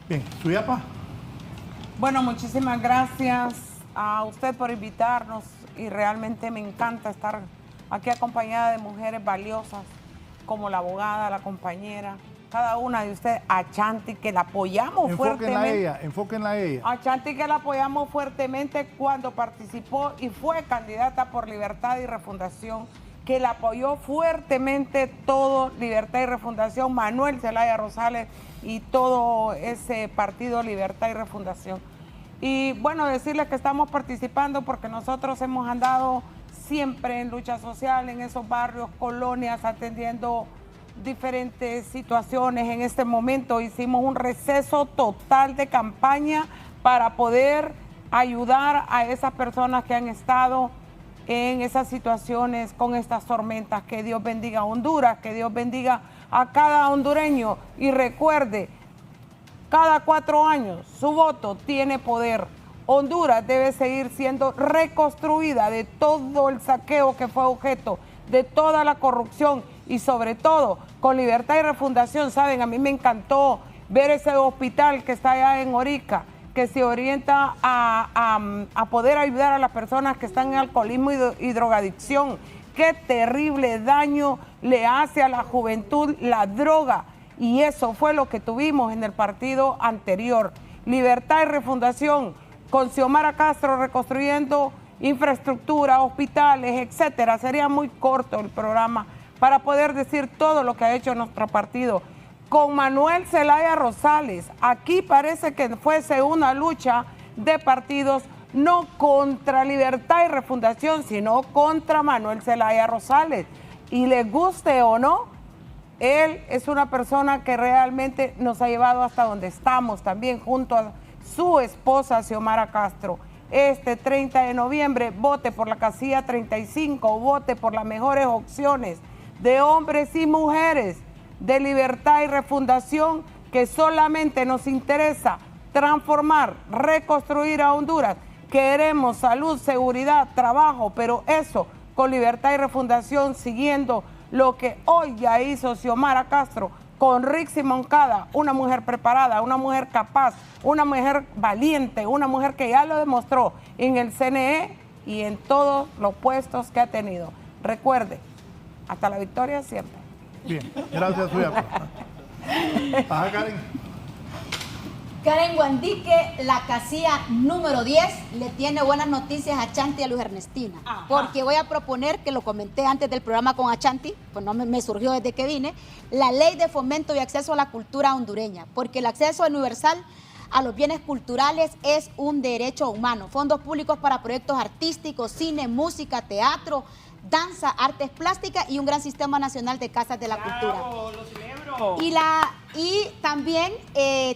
Bien, Suyapa. Bueno, muchísimas gracias a usted por invitarnos y realmente me encanta estar aquí acompañada de mujeres valiosas como la abogada, la compañera, cada una de ustedes, Ashanti, que la apoyamos fuertemente. Enfóquenla a ella. Ashanti, que la apoyamos fuertemente cuando participó y fue candidata por Libertad y Refundación, que la apoyó fuertemente todo Libertad y Refundación, Manuel Zelaya Rosales y todo ese partido Libertad y Refundación. Y bueno, decirles que estamos participando porque nosotros hemos andado siempre en lucha social, en esos barrios, colonias, atendiendo diferentes situaciones. En este momento hicimos un receso total de campaña para poder ayudar a esas personas que han estado en esas situaciones con estas tormentas. Que Dios bendiga a Honduras, que Dios bendiga a cada hondureño y recuerde, cada 4 años su voto tiene poder. Honduras debe seguir siendo reconstruida de todo el saqueo que fue objeto, de toda la corrupción y sobre todo con Libertad y Refundación. Saben, a mí me encantó ver ese hospital que está allá en Orica, que se orienta a poder ayudar a las personas que están en alcoholismo y drogadicción. Qué terrible daño le hace a la juventud la droga. Y eso fue lo que tuvimos en el partido anterior. Libertad y Refundación, con Xiomara Castro reconstruyendo infraestructura, hospitales, etcétera. Sería muy corto el programa para poder decir todo lo que ha hecho nuestro partido. Con Manuel Zelaya Rosales, aquí parece que fuese una lucha de partidos, no contra Libertad y Refundación, sino contra Manuel Zelaya Rosales. Y les guste o no, él es una persona que realmente nos ha llevado hasta donde estamos, también junto a su esposa Xiomara Castro. Este 30 de noviembre, vote por la casilla 35, vote por las mejores opciones de hombres y mujeres de Libertad y Refundación, que solamente nos interesa transformar, reconstruir a Honduras. Queremos salud, seguridad, trabajo, pero eso con Libertad y Refundación, siguiendo lo que hoy ya hizo Xiomara Castro con Rixi Moncada, una mujer preparada, una mujer capaz, una mujer valiente, una mujer que ya lo demostró en el CNE y en todos los puestos que ha tenido. Recuerde, hasta la victoria siempre. Bien, gracias, Suyapa. Ajá, Karen. Karen Guandique, la casilla número 10, le tiene buenas noticias a Ashanti y a Luz Ernestina. Ajá. Porque voy a proponer, que lo comenté antes del programa con Ashanti, pues no me surgió desde que vine, la ley de fomento y acceso a la cultura hondureña, porque el acceso universal a los bienes culturales es un derecho humano. Fondos públicos para proyectos artísticos, cine, música, teatro, danza, artes plásticas y un gran sistema nacional de casas de la cultura. ¡Lo celebro! Y también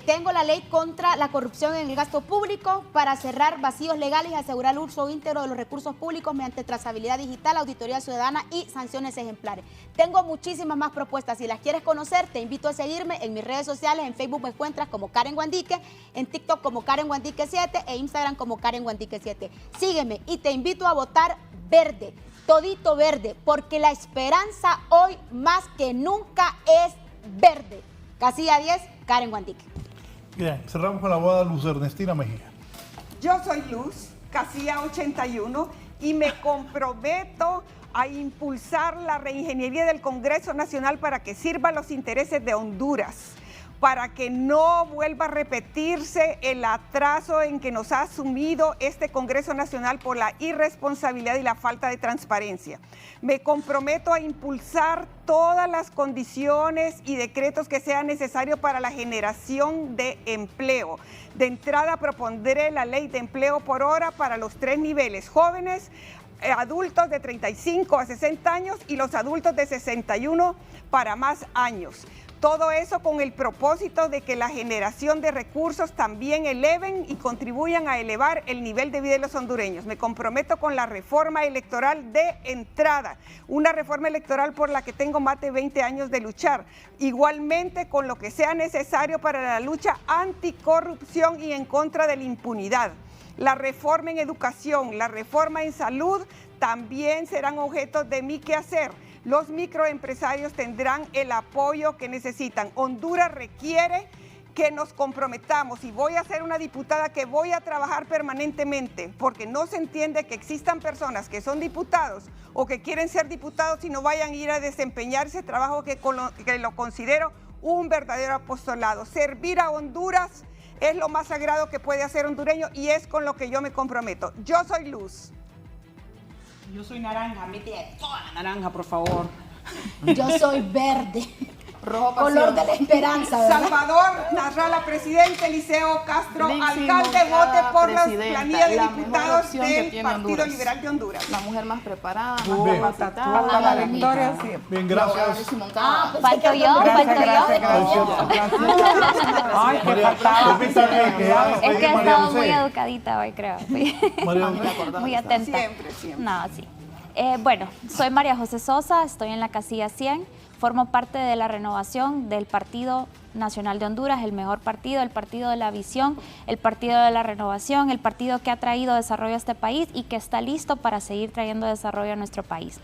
tengo la ley contra la corrupción en el gasto público para cerrar vacíos legales y asegurar el uso íntegro de los recursos públicos mediante trazabilidad digital, auditoría ciudadana y sanciones ejemplares. Tengo muchísimas más propuestas. Si las quieres conocer, te invito a seguirme en mis redes sociales. En Facebook me encuentras como Karen Guandique, en TikTok como Karen Guandique 7 e Instagram como Karen Guandique 7. Sígueme y te invito a votar verde, todito verde, porque la esperanza hoy más que nunca es verde. Casilla 10, Karen Guandique. Bien, cerramos con la abogada Luz Ernestina Mejía. Yo soy Luz, casilla 81, y me comprometo a impulsar la reingeniería del Congreso Nacional para que sirva a los intereses de Honduras. para que no vuelva a repetirse el atraso en que nos ha asumido este Congreso Nacional por la irresponsabilidad y la falta de transparencia. Me comprometo a impulsar todas las condiciones y decretos que sean necesarios para la generación de empleo. De entrada propondré la ley de empleo por hora para los 3 niveles: jóvenes, adultos de 35 a 60 años y los adultos de 61 para más años. Todo eso con el propósito de que la generación de recursos también eleven y contribuyan a elevar el nivel de vida de los hondureños. Me comprometo con la reforma electoral de entrada, una reforma electoral por la que tengo más de 20 años de luchar. Igualmente con lo que sea necesario para la lucha anticorrupción y en contra de la impunidad. La reforma en educación, la reforma en salud también serán objetos de mi quehacer. Los microempresarios tendrán el apoyo que necesitan. Honduras requiere que nos comprometamos y voy a ser una diputada que voy a trabajar permanentemente porque no se entiende que existan personas que son diputados o que quieren ser diputados y no vayan a ir a desempeñar ese trabajo que lo considero un verdadero apostolado. Servir a Honduras es lo más sagrado que puede hacer hondureño y es con lo que yo me comprometo. Yo soy luz. Yo soy naranja, mete toda la naranja, por favor. Yo soy verde. Rojo Color de la esperanza, ¿verdad? Salvador Narrala, presidente. Eliseo Castro, Lindsay alcalde, Moncada, vote por la presidenta, planilla de la diputados mejor opción que del tiene Partido Honduras. Liberal de Honduras. La mujer más preparada, más Bien. capacitada. Hasta la victoria, sí. Bien, gracias. Falto yo, Ay, que faltaba. Permítame que ya Es que he María estado José. muy educadita hoy, creo. María José. Muy atenta. Siempre, siempre. No, sí. Bueno, soy María José Sosa, estoy en la casilla 100, formo parte de la renovación del Partido Nacional de Honduras, el mejor partido, el partido de la visión, el partido de la renovación, el partido que ha traído desarrollo a este país y que está listo para seguir trayendo desarrollo a nuestro país.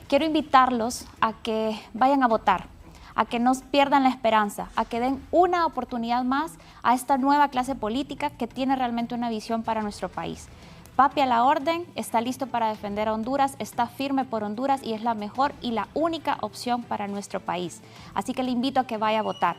Quiero invitarlos a que vayan a votar, a que no pierdan la esperanza, a que den una oportunidad más a esta nueva clase política que tiene realmente una visión para nuestro país. Papi a la orden, está listo para defender a Honduras, está firme por Honduras y es la mejor y la única opción para nuestro país. Así que le invito a que vaya a votar.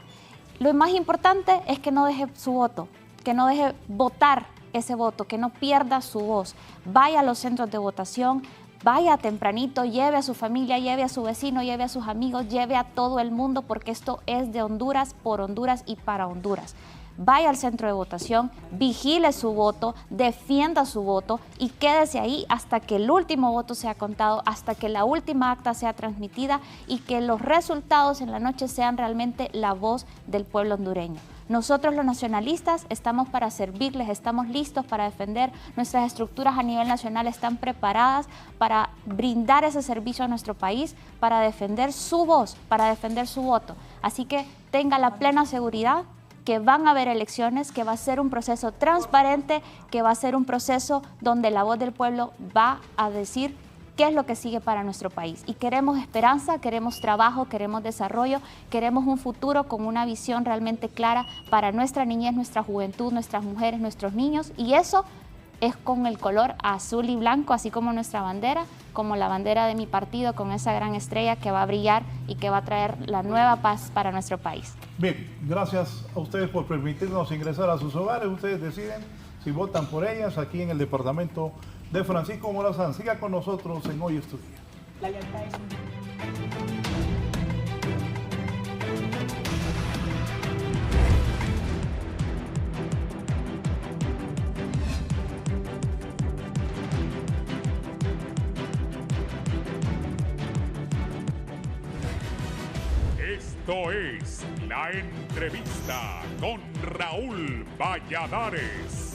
Lo más importante es que no deje su voto, que no deje votar ese voto, que no pierda su voz. Vaya a los centros de votación, vaya tempranito, lleve a su familia, lleve a su vecino, lleve a sus amigos, lleve a todo el mundo porque esto es de Honduras, por Honduras y para Honduras. Vaya al centro de votación, vigile su voto, defienda su voto y quédese ahí hasta que el último voto sea contado, hasta que la última acta sea transmitida y que los resultados en la noche sean realmente la voz del pueblo hondureño. Nosotros los nacionalistas estamos para servirles, estamos listos para defender, nuestras estructuras a nivel nacional están preparadas para brindar ese servicio a nuestro país, para defender su voz, para defender su voto. Así que tenga la plena seguridad que van a haber elecciones, que va a ser un proceso transparente, que va a ser un proceso donde la voz del pueblo va a decir qué es lo que sigue para nuestro país. Y queremos esperanza, queremos trabajo, queremos desarrollo, queremos un futuro con una visión realmente clara para nuestra niñez, nuestra juventud, nuestras mujeres, nuestros niños. Y eso es con el color azul y blanco, así como nuestra bandera, como la bandera de mi partido, con esa gran estrella que va a brillar y que va a traer la nueva paz para nuestro país. Bien, gracias a ustedes por permitirnos ingresar a sus hogares. Ustedes deciden si votan por ellas aquí en el departamento de Francisco Morazán. Siga con nosotros en Hoy es tu Día. La lealtad es Esto es La Entrevista con Raúl Valladares.